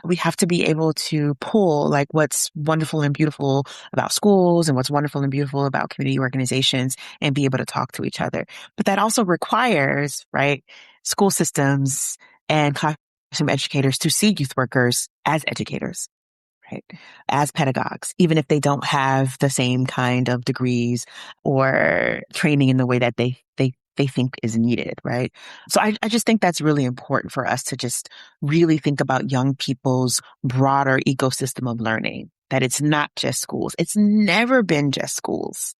We have to be able to pull like what's wonderful and beautiful about schools and what's wonderful and beautiful about community organizations and be able to talk to each other. But that also requires, right, school systems and classroom educators to see youth workers as educators, right, as pedagogues, even if they don't have the same kind of degrees or training in the way that they think is needed, right? So I just think that's really important for us to just really think about young people's broader ecosystem of learning, that it's not just schools. It's never been just schools.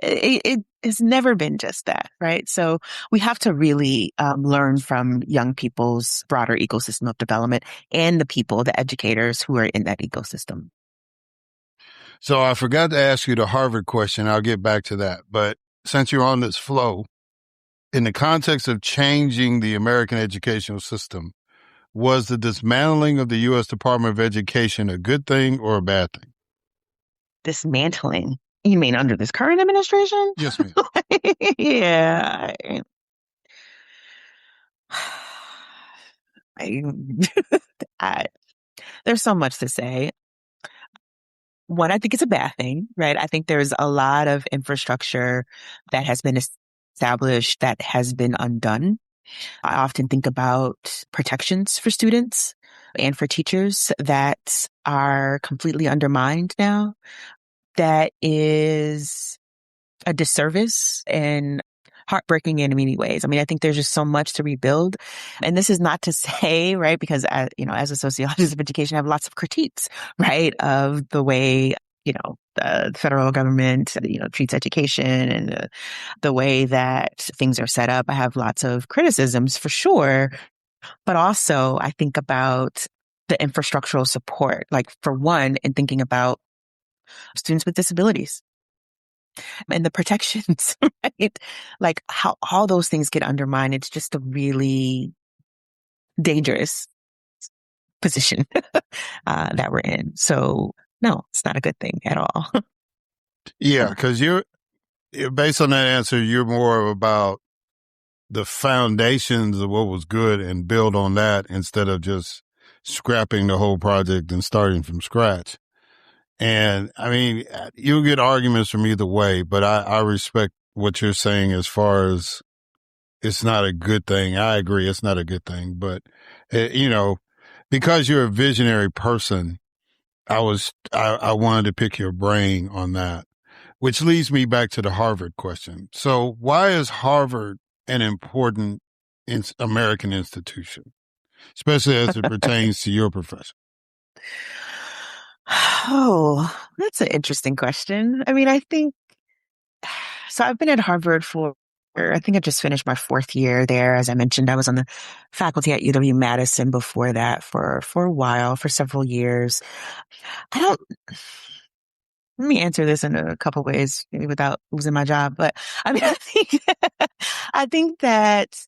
It's never been just that, right? So we have to really learn from young people's broader ecosystem of development and the people, the educators who are in that ecosystem. So I forgot to ask you the Harvard question. I'll get back to that. But since you're on this flow, in the context of changing the American educational system, was the dismantling of the U.S. Department of Education a good thing or a bad thing? Dismantling? You mean under this current administration? Yes, ma'am. Yeah. There's so much to say. One, I think it's a bad thing, right? I think there's a lot of infrastructure that has been established that has been undone. I often think about protections for students and for teachers that are completely undermined now. That is a disservice and heartbreaking in many ways. I mean, I think there's just so much to rebuild. And this is not to say, right, because, as a sociologist of education, I have lots of critiques, right, of the way, the federal government, treats education and the way that things are set up. I have lots of criticisms for sure. But also I think about the infrastructural support, like for one, in thinking about students with disabilities and the protections, right? Like how all those things get undermined. It's just a really dangerous position that we're in. So no, it's not a good thing at all. Yeah, because you're based on that answer, you're more about the foundations of what was good and build on that instead of just scrapping the whole project and starting from scratch. And I mean, you'll get arguments from either way, but I respect what you're saying as far as it's not a good thing. I agree. It's not a good thing, but you know, because you're a visionary person, I wanted to pick your brain on that, which leads me back to the Harvard question. So why is Harvard an important American institution, especially as it pertains to your profession? Oh, that's an interesting question. I mean, I think so. I've been at Harvard I think I just finished my 4th year there. As I mentioned, I was on the faculty at UW-Madison before that for a while, for several years. I don't, let me answer this in a couple ways, maybe without losing my job. But I mean, I think that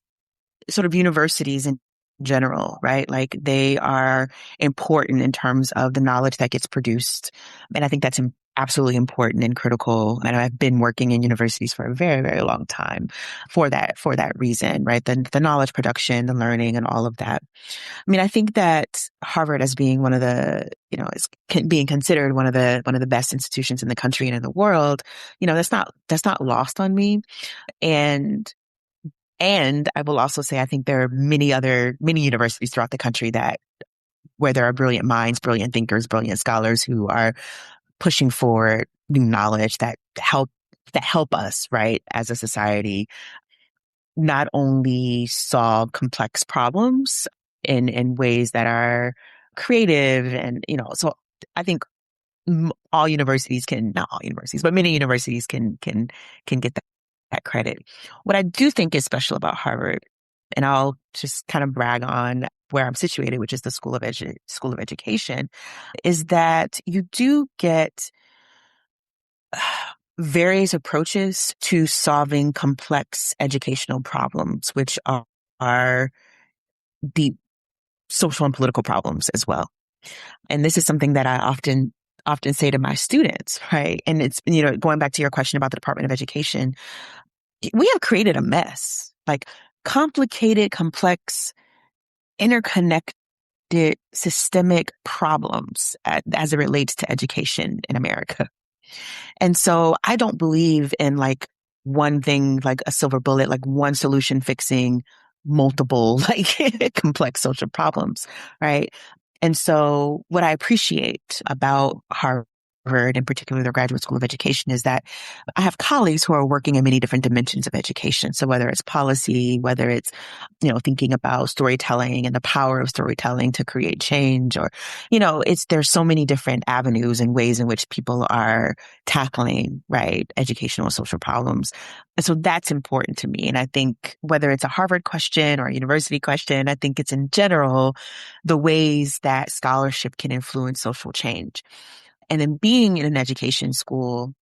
sort of universities in general, right? Like they are important in terms of the knowledge that gets produced. And I think that's absolutely important and critical. And I've been working in universities for a very, very long time for that reason, right? The knowledge production, the learning and all of that. I mean, I think that Harvard as being one of the, being considered one of the best institutions in the country and in the world, that's not lost on me. And I will also say, I think there are many universities throughout the country where there are brilliant minds, brilliant thinkers, brilliant scholars who are pushing forward new knowledge that help us, right, as a society, not only solve complex problems in ways that are creative and, so I think all universities not all universities, but many universities can get that credit. What I do think is special about Harvard, and I'll just kind of brag on where I'm situated, which is the School of Education, is that you do get various approaches to solving complex educational problems, which are deep social and political problems as well. And this is something that I often say to my students, right? And it's, going back to your question about the Department of Education, we have created a mess, like complicated, complex, interconnected, systemic problems as it relates to education in America. And so I don't believe in like one thing, like a silver bullet, like one solution fixing multiple, like complex social problems, right? And so what I appreciate about Harvard, in particular the Graduate School of Education, is that I have colleagues who are working in many different dimensions of education. So whether it's policy, whether it's, thinking about storytelling and the power of storytelling to create change, or, there's so many different avenues and ways in which people are tackling, right, educational and social problems. And so that's important to me. And I think whether it's a Harvard question or a university question, I think it's in general the ways that scholarship can influence social change. And then being in an education school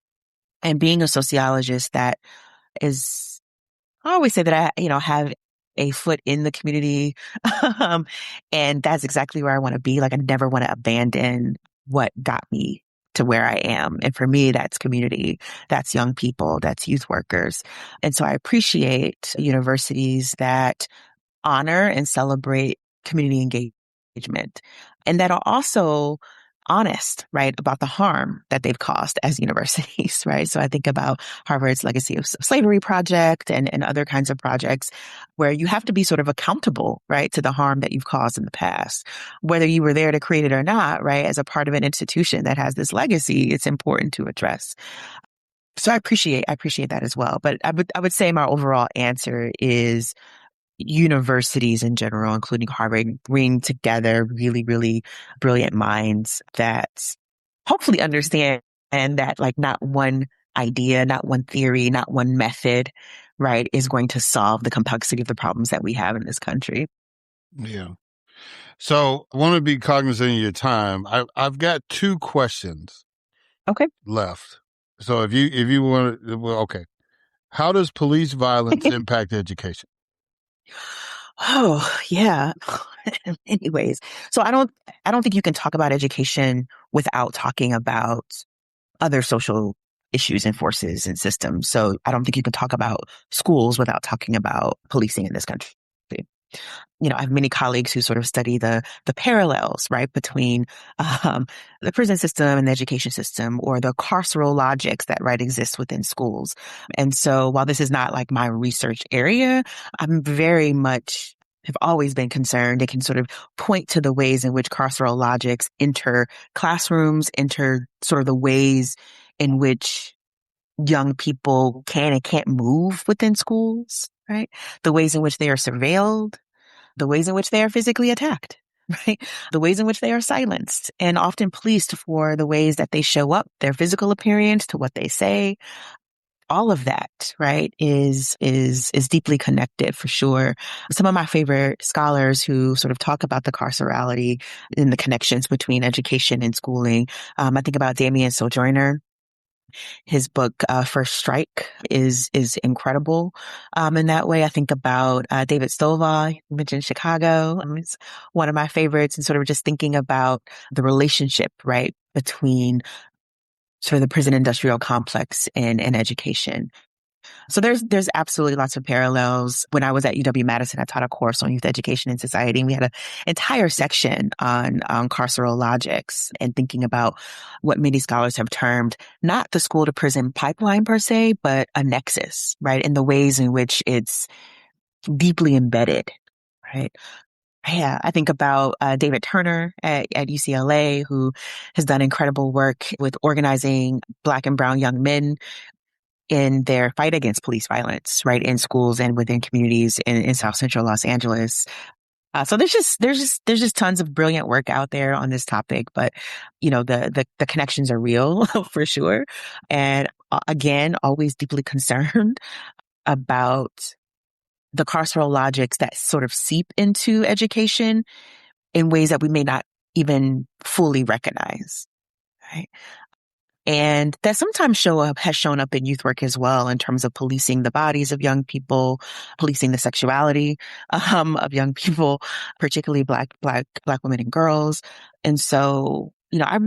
and being a sociologist that is, I always say that I, have a foot in the community. And that's exactly where I want to be. Like I never want to abandon what got me to where I am. And for me, that's community, that's young people, that's youth workers. And so I appreciate universities that honor and celebrate community engagement and that are also honest, right, about the harm that they've caused as universities, right? So I think about Harvard's Legacy of Slavery project and other kinds of projects where you have to be sort of accountable, right, to the harm that you've caused in the past, whether you were there to create it or not, right? As a part of an institution that has this legacy, it's important to address. So I appreciate that as well. But I would say my overall answer is universities in general, including Harvard, bring together really, really brilliant minds that hopefully understand and that like not one idea, not one theory, not one method, right, is going to solve the complexity of the problems that we have in this country. Yeah. So I want to be cognizant of your time. I've got 2 questions Okay. left. So if you want to, well, okay. How does police violence impact education? Oh, yeah. In many ways. So I don't think you can talk about education without talking about other social issues and forces and systems. So I don't think you can talk about schools without talking about policing in this country. I have many colleagues who sort of study the parallels, right, between the prison system and the education system, or the carceral logics that right exist within schools. And so while this is not like my research area, I'm very much have always been concerned. It can sort of point to the ways in which carceral logics enter classrooms, enter sort of the ways in which young people can and can't move within schools, right? The ways in which they are surveilled, the ways in which they are physically attacked, right? The ways in which they are silenced and often policed for the ways that they show up, their physical appearance, to what they say. All of that, right, is deeply connected for sure. Some of my favorite scholars who sort of talk about the carcerality and the connections between education and schooling. I think about Damien Sojourner. His book, First Strike is incredible. In that way, I think about, David Stovall, you mentioned Chicago. It's one of my favorites, and sort of just thinking about the relationship, right, between sort of the prison industrial complex and education. So there's absolutely lots of parallels. When I was at UW-Madison, I taught a course on youth education and society, and we had an entire section on carceral logics and thinking about what many scholars have termed not the school to prison pipeline per se, but a nexus, right? In the ways in which it's deeply embedded, right? Yeah, I think about David Turner at UCLA, who has done incredible work with organizing Black and brown young men in their fight against police violence, right, in schools and within communities in South Central Los Angeles. So there's just tons of brilliant work out there on this topic, but the connections are real for sure. And again, always deeply concerned about the carceral logics that sort of seep into education in ways that we may not even fully recognize, right? And that sometimes has shown up in youth work as well, in terms of policing the bodies of young people, policing the sexuality, of young people, particularly black women and girls. And so, I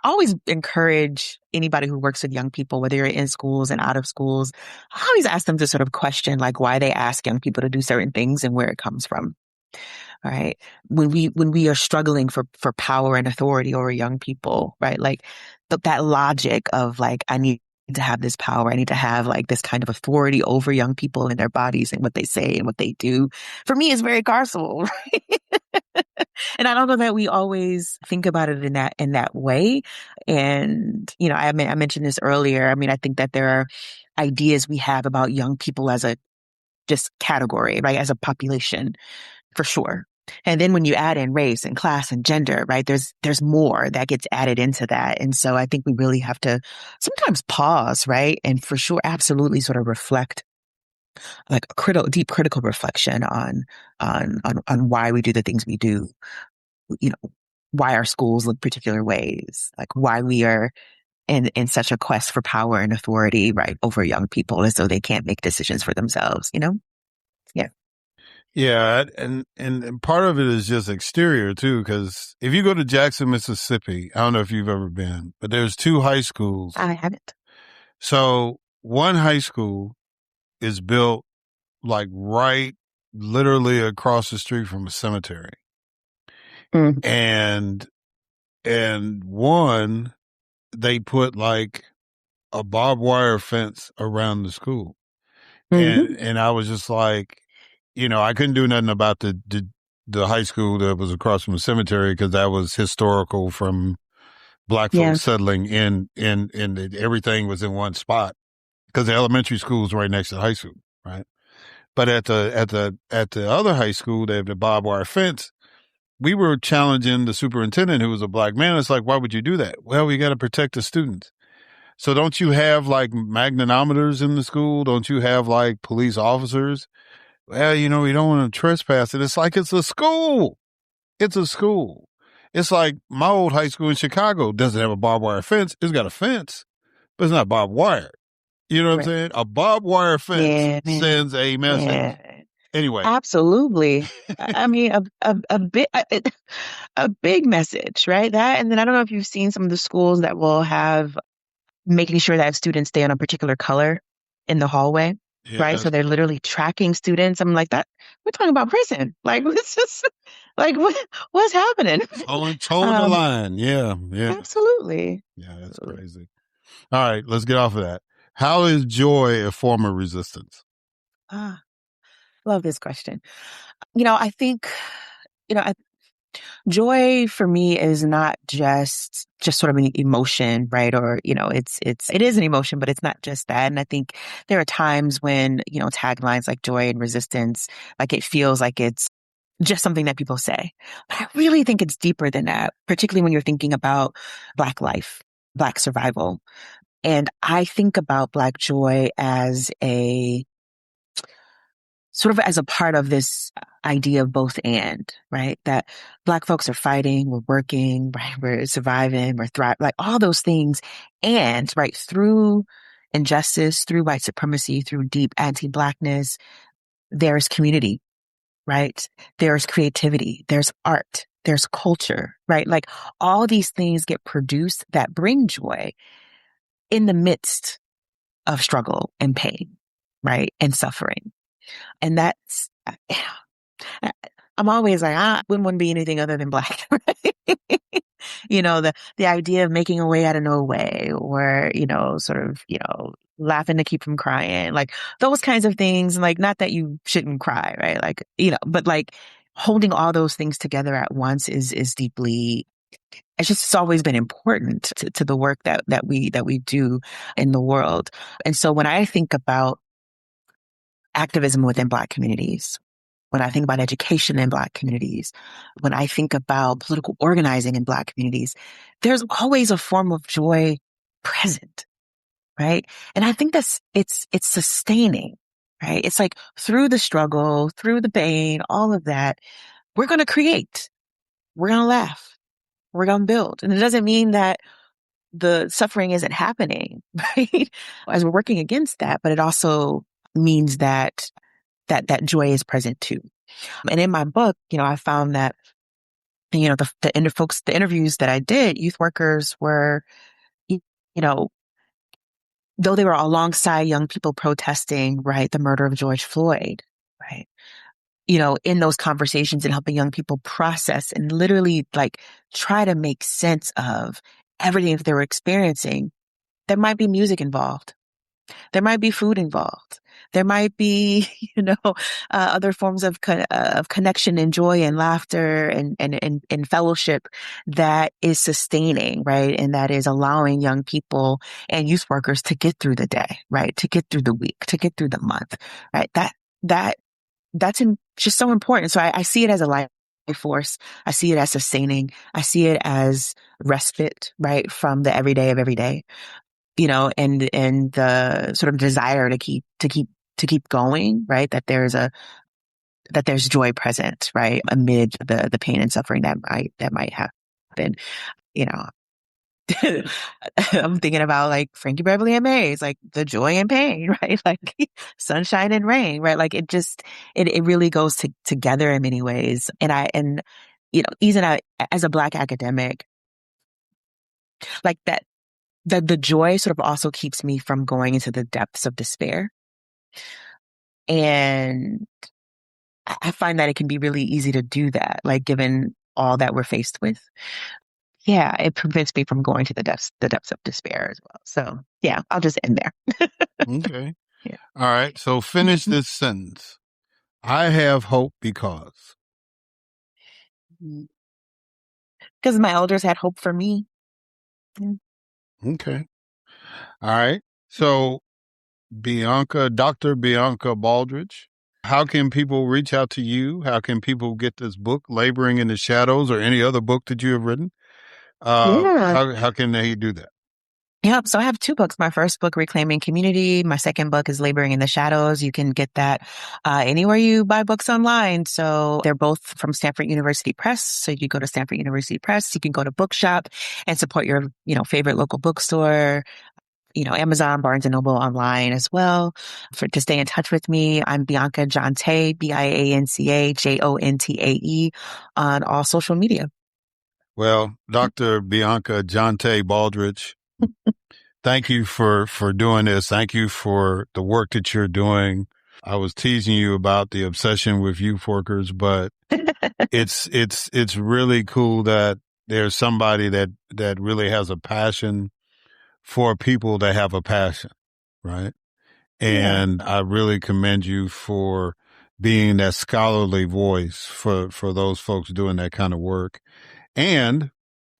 always encourage anybody who works with young people, whether you're in schools and out of schools, I always ask them to sort of question like why they ask young people to do certain things and where it comes from. Right. When we are struggling for power and authority over young people, right? Like that logic of like, I need to have this power. I need to have like this kind of authority over young people and their bodies and what they say and what they do. For me, is very carceral, right? And I don't know that we always think about it in that way. And, I mentioned this earlier. I mean, I think that there are ideas we have about young people as a just category, right? As a population, for sure. And then when you add in race and class and gender, right, there's more that gets added into that. And so I think we really have to sometimes pause, right? And for sure, absolutely sort of reflect, like deep critical reflection on why we do the things we do, why our schools look particular ways, like why we are in such a quest for power and authority, right, over young people as though they can't make decisions for themselves, Yeah. Yeah, and part of it is just exterior too, because if you go to Jackson, Mississippi, I don't know if you've ever been, but there's two high schools. I haven't. So one high school is built like right, literally across the street from a cemetery, and one they put like a barbed wire fence around the school, and I was just like, I couldn't do nothing about the high school that was across from the cemetery because that was historical from black folks settling in everything was in one spot because the elementary school is right next to the high school, right? But at the other high school, they have the barbed wire fence. We were challenging the superintendent, who was a black man. It's like, why would you do that? Well, we got to protect the students. So don't you have like magnetometers in the school? Don't you have like police officers? Well, we don't want to trespass it. It's like, it's a school. It's a school. It's like my old high school in Chicago doesn't have a barbed wire fence. It's got a fence, but it's not barbed wire. You know what I'm saying? A barbed wire fence Yeah, man. sends a message. Yeah. Anyway. Absolutely. I mean, a big message, right? That, and then I don't know if you've seen some of the schools that will have making sure that students stay on a particular color in the hallway, right? So they're literally tracking students. I'm like, that we're talking about prison. Like, it's just like what's happening? Towing the line. Yeah. Absolutely. Yeah, that's crazy. All right, let's get off of that. How is joy a form of resistance? Love this question. I think, joy for me is not just sort of an emotion, right? Or, it is an emotion, but it's not just that. And I think there are times when, taglines like joy and resistance, like it feels like it's just something that people say. But I really think it's deeper than that, particularly when you're thinking about Black life, Black survival. And I think about Black joy as a part of this idea of both and, right? That Black folks are fighting, we're working, right? We're surviving, we're thriving, like all those things. And right through injustice, through white supremacy, through deep anti-Blackness, there's community, right? There's creativity, there's art, there's culture, right? Like all these things get produced that bring joy in the midst of struggle and pain, right? And suffering. And that's, I'm always like, I wouldn't want to be anything other than Black, right? The idea of making a way out of no way or, laughing to keep from crying, like those kinds of things. Like, not that you shouldn't cry, right? Like, but like holding all those things together at once is deeply, it's always been important to the work that we do in the world. And so when I think about activism within Black communities, when I think about education in Black communities, when I think about political organizing in Black communities, there's always a form of joy present, right? And I think it's sustaining, right? It's like through the struggle, through the pain, all of that, we're going to create, we're going to laugh, we're going to build. And it doesn't mean that the suffering isn't happening, right? As we're working against that, but it also means that joy is present too. And in my book, I found that, the interviews that I did, youth workers were, you know, though they were alongside young people protesting, right, the murder of George Floyd, right, in those conversations and helping young people process and literally like try to make sense of everything that they were experiencing, there might be music involved. There might be food involved. There might be, other forms of connection and joy and laughter and fellowship that is sustaining, right? And that is allowing young people and youth workers to get through the day, right? To get through the week, to get through the month, right? That's just so important. So I see it as a life force. I see it as sustaining. I see it as respite, right? From the everyday of every day. And the sort of desire to keep going, right? That there's joy present, right? Amid the pain and suffering that might happen. I'm thinking about like Frankie Beverly and Mays, like the joy and pain, right? Like sunshine and rain, right? Like it really goes together in many ways. And even as a Black academic, like that, the joy sort of also keeps me from going into the depths of despair. And I find that it can be really easy to do that, like given all that we're faced with. Yeah, it prevents me from going to the depths of despair as well. So yeah, I'll just end there. Okay. Yeah. All right. So finish this sentence. I have hope because. Because my elders had hope for me. Okay. All right. So Dr. Bianca Baldridge, how can people reach out to you? How can people get this book, Laboring in the Shadows, or any other book that you have written? Yeah. How can they do that? Yep. So I have two books. My first book, Reclaiming Community. My second book is Laboring in the Shadows. You can get that anywhere you buy books online. So they're both from Stanford University Press. So you go to Stanford University Press. You can go to Bookshop and support your, favorite local bookstore. Amazon, Barnes and Noble online as well. To stay in touch with me, I'm Bianca Jontae, Bianca Jontae on all social media. Well, Dr. Bianca J. Baldridge, thank you for doing this. Thank you for the work that you're doing. I was teasing you about the obsession with youth workers, but it's really cool that there's somebody that really has a passion for people that have a passion, right? And I really commend you for being that scholarly voice for those folks doing that kind of work. And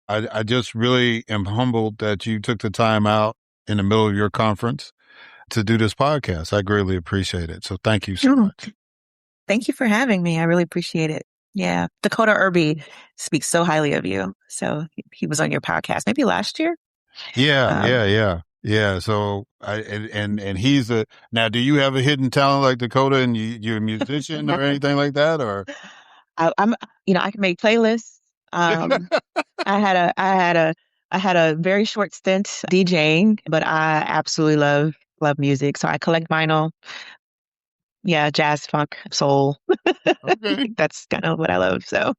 I just really am humbled that you took the time out in the middle of your conference to do this podcast. I greatly appreciate it. So thank you so much. Thank you for having me. I really appreciate it. Yeah. Dakota Irby speaks so highly of you. So he was on your podcast maybe last year. Yeah. So and he's now, do you have a hidden talent like Dakota and you're a musician or anything like that? Or I can make playlists. I had a very short stint DJing, but I absolutely love music. So I collect vinyl. Yeah, jazz, funk, soul. Okay. That's kind of what I love. So,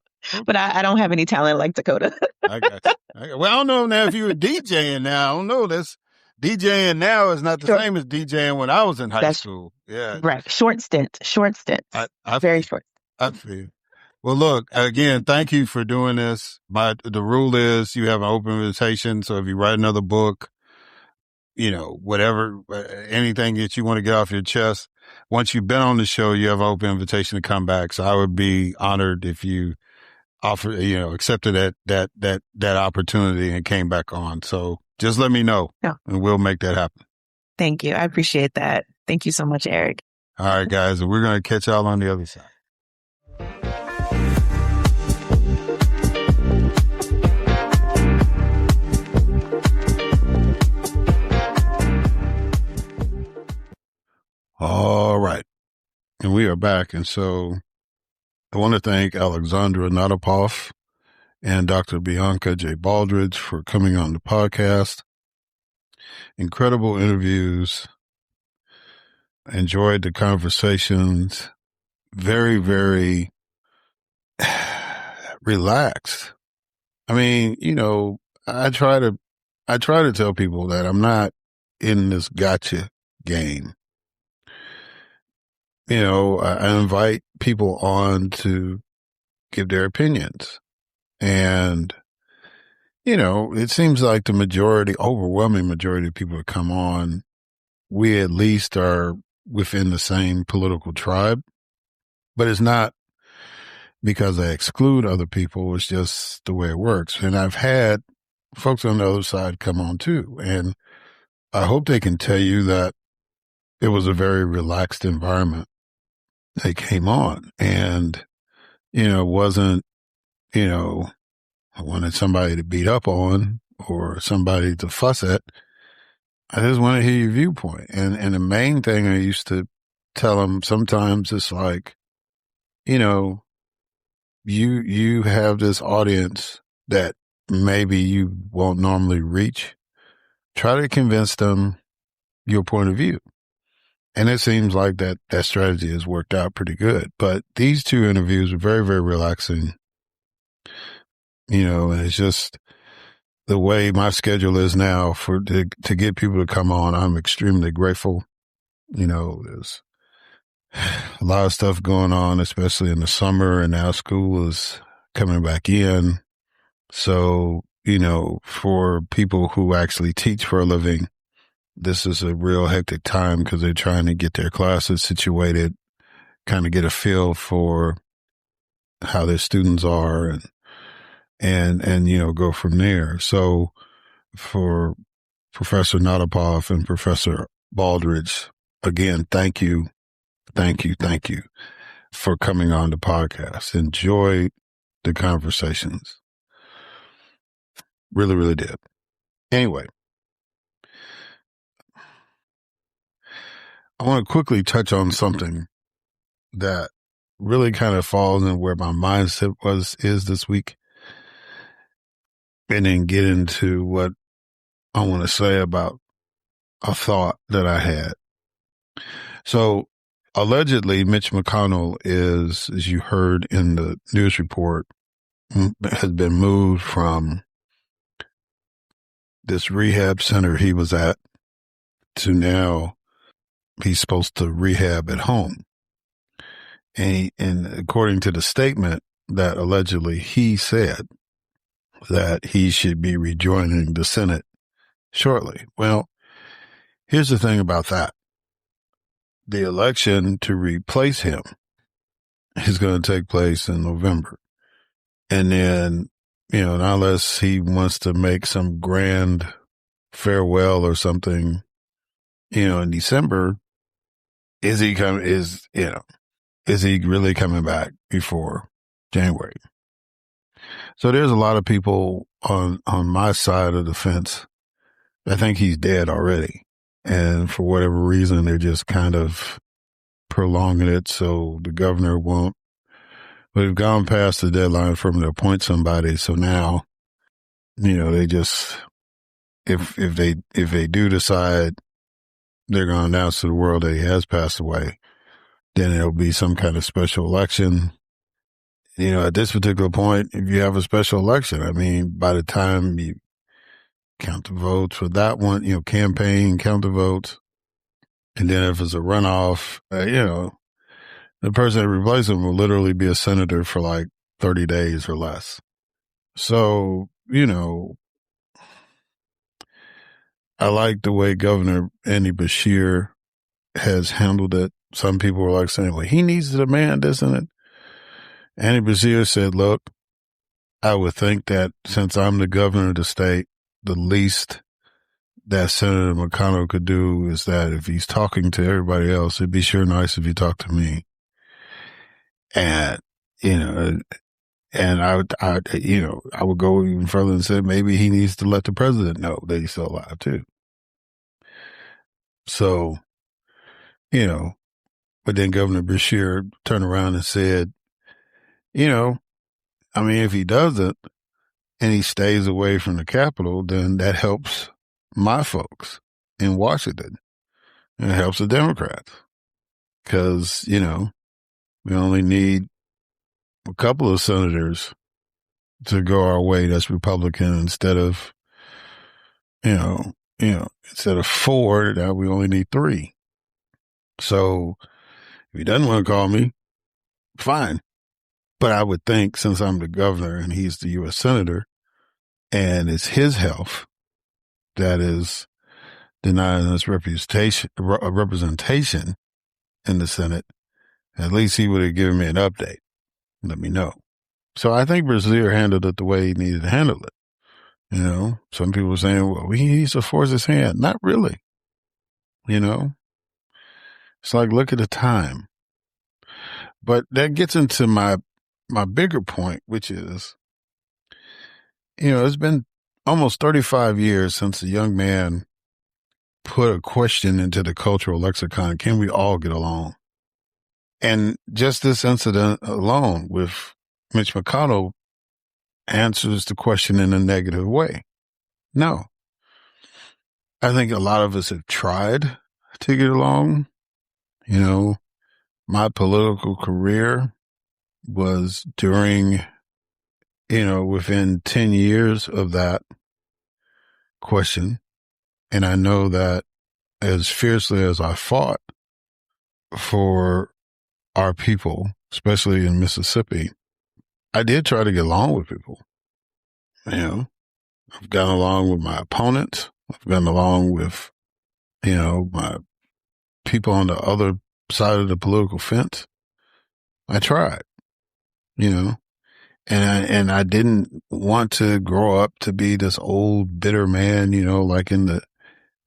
but I don't have any talent like Dakota. I got you. Well, I don't know now if you were DJing now. I don't know this. DJing now is not the same as DJing when I was in high school. Yeah. Right. Short stints. Very short. I feel. Well, look, again, thank you for doing this. The rule is you have an open invitation. So if you write another book, whatever, anything that you want to get off your chest, once you've been on the show, you have an open invitation to come back. So I would be honored if you accepted that opportunity and came back on. So just let me know and we'll make that happen. Thank you. I appreciate that. Thank you so much, Erik. All right, guys. We're going to catch y'all on the other side. All right. And we are back. And so I want to thank Alexandra Natapoff and Dr. Bianca J. Baldridge for coming on the podcast. Incredible interviews. Enjoyed the conversations. Very, very relaxed. I mean, I try to tell people that I'm not in this gotcha game. I invite people on to give their opinions. And, it seems like the overwhelming majority of people that come on, we at least are within the same political tribe. But it's not because I exclude other people. It's just the way it works. And I've had folks on the other side come on too. And I hope they can tell you that it was a very relaxed environment. They came on and, wasn't, I wanted somebody to beat up on or somebody to fuss at. I just want to hear your viewpoint. And the main thing I used to tell them sometimes is like, you have this audience that maybe you won't normally reach. Try to convince them your point of view. And it seems like that strategy has worked out pretty good. But these two interviews were very, very relaxing. And it's just the way my schedule is now to get people to come on. I'm extremely grateful. There's a lot of stuff going on, especially in the summer, and now school is coming back in. So, for people who actually teach for a living, this is a real hectic time because they're trying to get their classes situated, kind of get a feel for how their students are and go from there. So for Professor Natapoff and Professor Baldridge, again, thank you for coming on the podcast. Enjoy the conversations. Really, really did. Anyway, I want to quickly touch on something that really kind of falls in where my mindset is this week, and then get into what I want to say about a thought that I had. So allegedly, Mitch McConnell is, as you heard in the news report, has been moved from this rehab center he was at to now he's supposed to rehab at home. And according to the statement that allegedly he said that he should be rejoining the Senate shortly. Well, here's the thing about that. The election to replace him is going to take place in November. And then, unless he wants to make some grand farewell or something, in December, is he really coming back before January? So there's a lot of people on my side of the fence that think he's dead already. And for whatever reason, they're just kind of prolonging it so the governor won't. We've gone past the deadline for him to appoint somebody. So now, they just, if they do decide they're going to announce to the world that he has passed away, then it'll be some kind of special election. At this particular point, if you have a special election, I mean, by the time you count the votes for that one, campaign, count the votes, and then if it's a runoff, the person that replaces him will literally be a senator for like 30 days or less. So, I like the way Governor Andy Beshear has handled it. Some people were like saying, well, he needs to demand this and it. Andy Beshear said, look, I would think that since I'm the governor of the state, the least that Senator McConnell could do is that if he's talking to everybody else, it'd be sure nice if he talked to me. And, I would go even further and say maybe he needs to let the president know that he's still alive too. So, but then Governor Beshear turned around and said, if he doesn't and he stays away from the Capitol, then that helps my folks in Washington. And it helps the Democrats because, we only need a couple of senators to go our way that's Republican instead of, instead of 4, now we only need 3. So if he doesn't want to call me, fine. But I would think since I'm the governor and he's the U.S. senator and it's his health that is denying us representation in the Senate, at least he would have given me an update. Let me know. So I think Beshear handled it the way he needed to handle it. Some people were saying, well, he needs to force his hand. Not really. It's like, look at the time. But that gets into my bigger point, which is, it's been almost 35 years since a young man put a question into the cultural lexicon. Can we all get along? And just this incident alone with Mitch McConnell answers the question in a negative way. No. I think a lot of us have tried to get along. My political career was during, within 10 years of that question. And I know that as fiercely as I fought for our people, especially in Mississippi, I did try to get along with people. I've gotten along with my opponents. I've gotten along with, my people on the other side of the political fence. I tried, and I didn't want to grow up to be this old bitter man, like I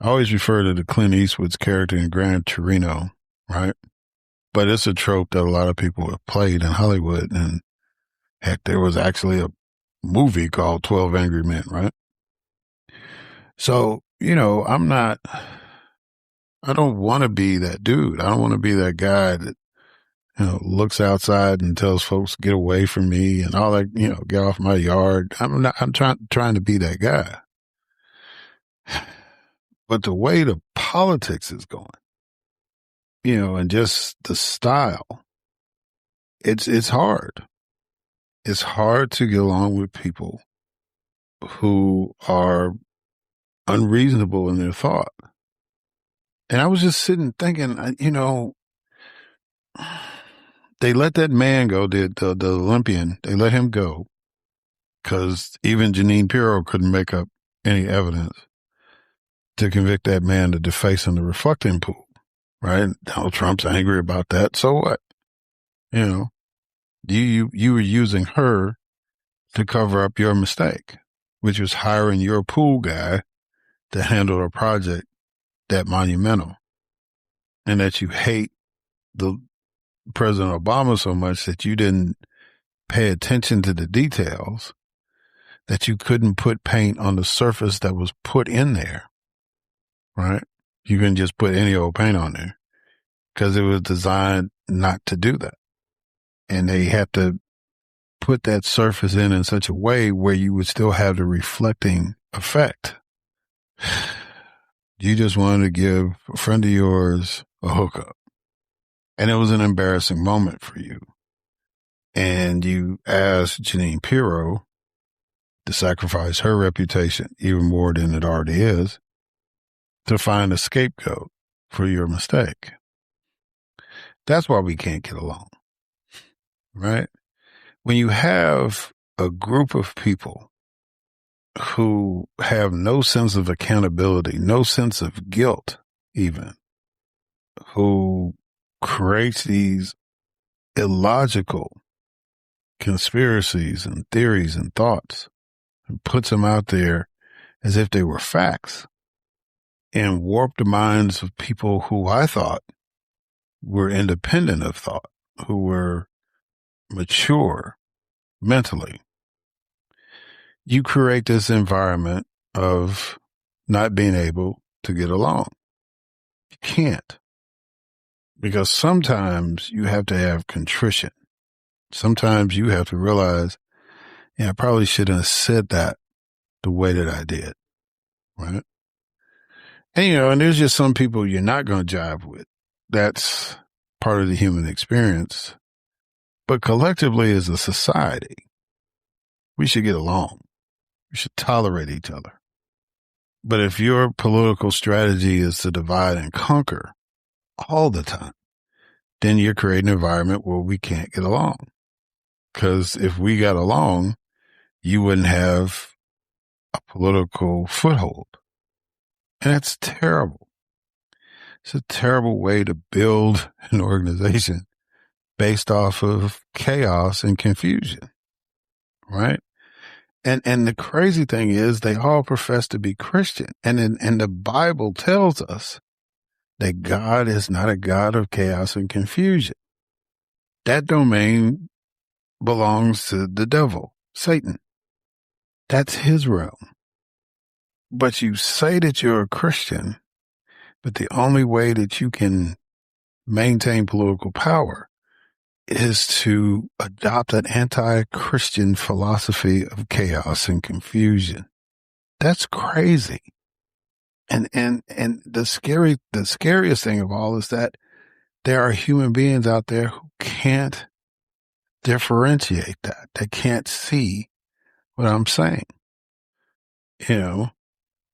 always refer to the Clint Eastwood's character in Gran Torino, right? But it's a trope that a lot of people have played in Hollywood. And heck, there was actually a movie called 12 Angry Men, right? So, I'm not I don't want to be that dude. I don't want to be that guy that, looks outside and tells folks get away from me and all that, get off my yard. I'm trying to be that guy. But the way the politics is going, and just the style, it's hard. It's hard to get along with people who are unreasonable in their thought. And I was just sitting thinking, they let that man go, the Olympian, they let him go because even Jeanine Pirro couldn't make up any evidence to convict that man of defacing the reflecting pool, right? Donald Trump's angry about that. So what? You were using her to cover up your mistake, which was hiring your pool guy to handle a project that monumental, and that you hate the President Obama so much that you didn't pay attention to the details, that you couldn't put paint on the surface that was put in there, right? You couldn't just put any old paint on there because it was designed not to do that. And they had to put that surface in such a way where you would still have the reflecting effect. You just wanted to give a friend of yours a hookup. And it was an embarrassing moment for you. And you asked Jeanine Pirro to sacrifice her reputation even more than it already is to find a scapegoat for your mistake. That's why we can't get along, right? When you have a group of people who have no sense of accountability, no sense of guilt even, who creates these illogical conspiracies and theories and thoughts and puts them out there as if they were facts and warp the minds of people who I thought were independent of thought, who were mature mentally. You create this environment of not being able to get along. You can't. Because sometimes you have to have contrition. Sometimes you have to realize, I probably shouldn't have said that the way that I did, right? And, and there's just some people you're not going to jive with. That's part of the human experience. But collectively as a society, we should get along. We should tolerate each other. But if your political strategy is to divide and conquer all the time, then you're creating an environment where we can't get along. Because if we got along, you wouldn't have a political foothold. And that's terrible. It's a terrible way to build an organization based off of chaos and confusion, right? And the crazy thing is they all profess to be Christian. And the Bible tells us that God is not a God of chaos and confusion. That domain belongs to the devil, Satan. That's his realm. But you say that you're a Christian, but the only way that you can maintain political power is to adopt an anti-Christian philosophy of chaos and confusion. That's crazy. And the scariest thing of all is that there are human beings out there who can't differentiate that. They can't see what I'm saying. President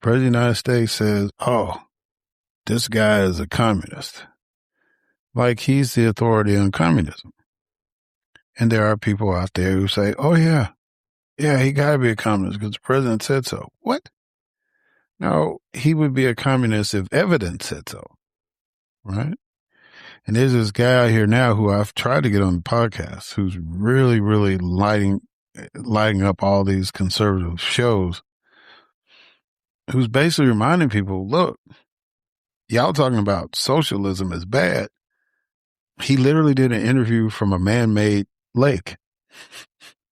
of the United States says, oh, this guy is a communist. Like he's the authority on communism. And there are people out there who say, oh, yeah, he got to be a communist because the president said so. What? No, he would be a communist if evidence said so, right? And there's this guy out here now who I've tried to get on the podcast who's really, really lighting up all these conservative shows, who's basically reminding people, look, y'all talking about socialism is bad. He literally did an interview from a man-made lake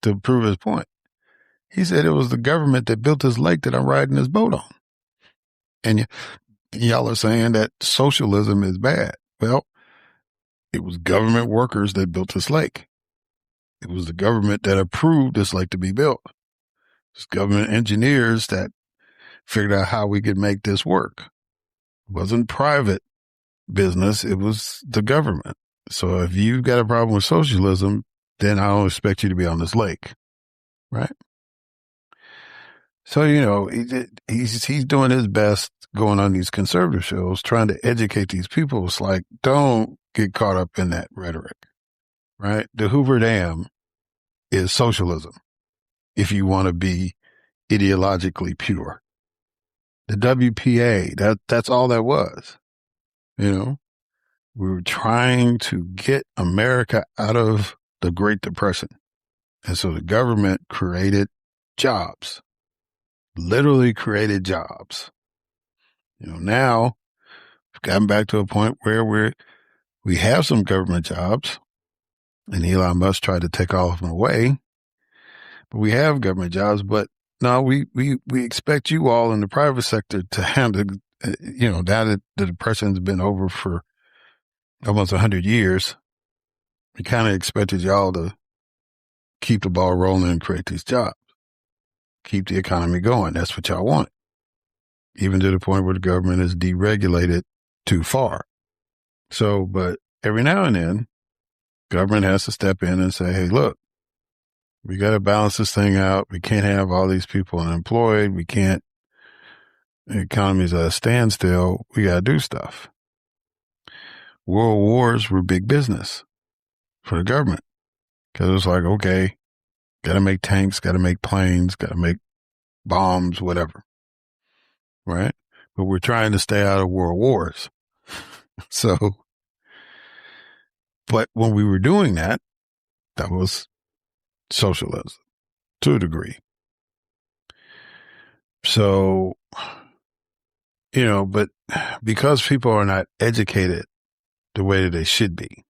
to prove his point. He said it was the government that built this lake that I'm riding this boat on. And Y'all are saying that socialism is bad. Well, it was government workers that built this lake. It was the government that approved this lake to be built. It's government engineers that figured out how we could make this work. It wasn't private business. It was the government. So if you've got a problem with socialism, then I don't expect you to be on this lake. Right? So, he's doing his best going on these conservative shows, trying to educate these people. It's like, don't get caught up in that rhetoric, right? The Hoover Dam is socialism if you want to be ideologically pure. The WPA, that's all that was. We were trying to get America out of the Great Depression. And so the government created jobs, literally created jobs. Now we've gotten back to a point where we have some government jobs, and Elon Musk tried to take all of them away. But we have government jobs, but no, we expect you all in the private sector to handle, now that the depression's been over for almost 100 years, we kind of expected y'all to keep the ball rolling and create these jobs, keep the economy going. That's what y'all want. Even to the point where the government is deregulated too far. So, but every now and then, government has to step in and say, hey, look, we got to balance this thing out. We can't have all these people unemployed. The economy's at a standstill. We got to do stuff. World wars were big business for the government because it was like, okay, got to make tanks, got to make planes, got to make bombs, whatever. Right? But we're trying to stay out of world wars. So, but when we were doing that, that was socialism to a degree. So, but because people are not educated the way that they should be,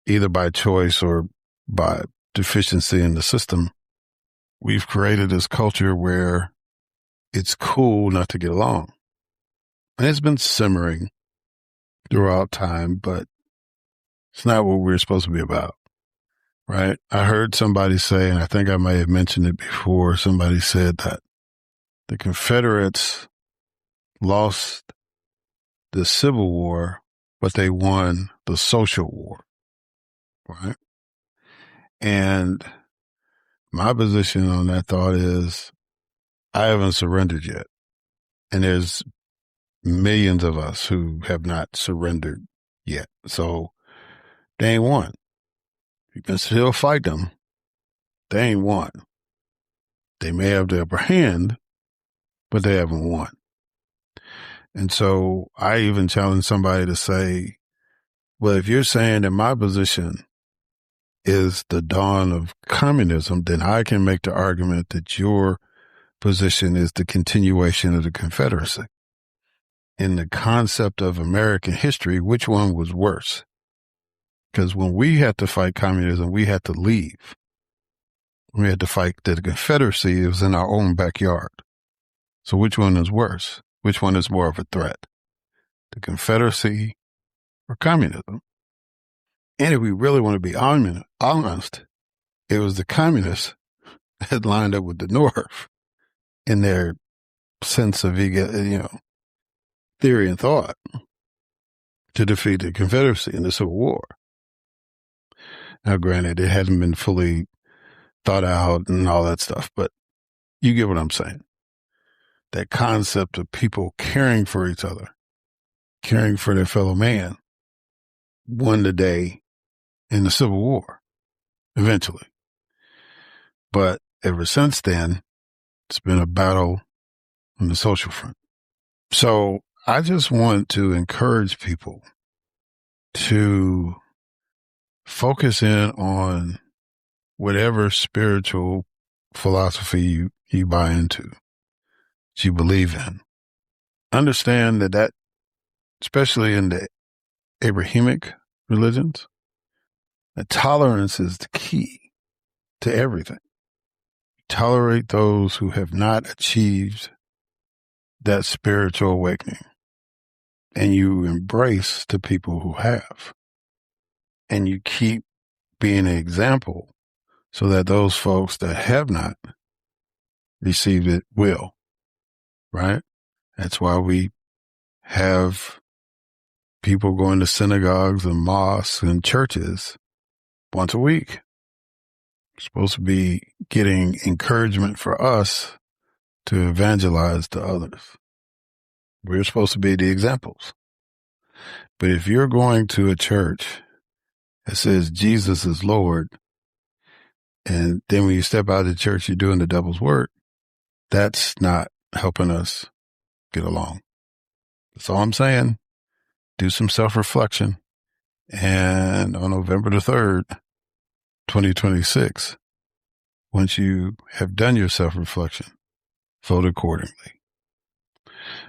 either by choice or by deficiency in the system, we've created this culture where it's cool not to get along. And it's been simmering throughout time, but it's not what we're supposed to be about, right? I heard somebody say, and I think I may have mentioned it before, somebody said that the Confederates lost the Civil War, but they won the social war, right? And my position on that thought is I haven't surrendered yet. And there's millions of us who have not surrendered yet. So they ain't won. You can still fight them. They ain't won. They may have the upper hand, but they haven't won. And so I even challenge somebody to say, well, if you're saying that my position is the dawn of communism, then I can make the argument that your position is the continuation of the Confederacy. In the concept of American history, which one was worse? Because when we had to fight communism, we had to leave. We had to fight the Confederacy. It was in our own backyard. So which one is worse? Which one is more of a threat? The Confederacy or communism? And if we really want to be honest, it was the communists that lined up with the North in their sense of theory and thought to defeat the Confederacy in the Civil War. Now, granted, it hadn't been fully thought out and all that stuff, but you get what I'm saying. That concept of people caring for each other, caring for their fellow man, won the day in the Civil War, eventually. But ever since then, it's been a battle on the social front. So I just want to encourage people to focus in on whatever spiritual philosophy you buy into, that you believe in. Understand that especially in the Abrahamic religions, that tolerance is the key to everything. Tolerate those who have not achieved that spiritual awakening and you embrace the people who have, and you keep being an example so that those folks that have not received it will, right? That's why we have people going to synagogues and mosques and churches once a week. We're supposed to be getting encouragement for us to evangelize to others. We're supposed to be the examples. But if you're going to a church that says Jesus is Lord, and then when you step out of the church, you're doing the devil's work, that's not helping us get along. That's all I'm saying. Do some self-reflection. And on November the 3rd, 2026, once you have done your self-reflection, vote accordingly.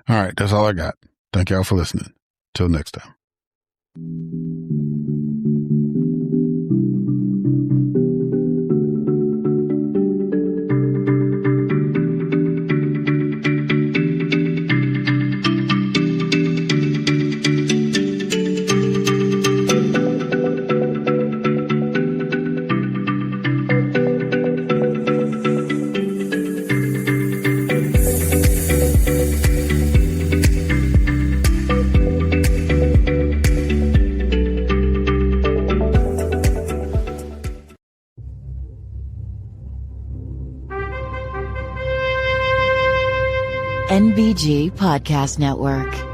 All right, that's all I got. Thank y'all for listening. Till next time. NBG Podcast Network.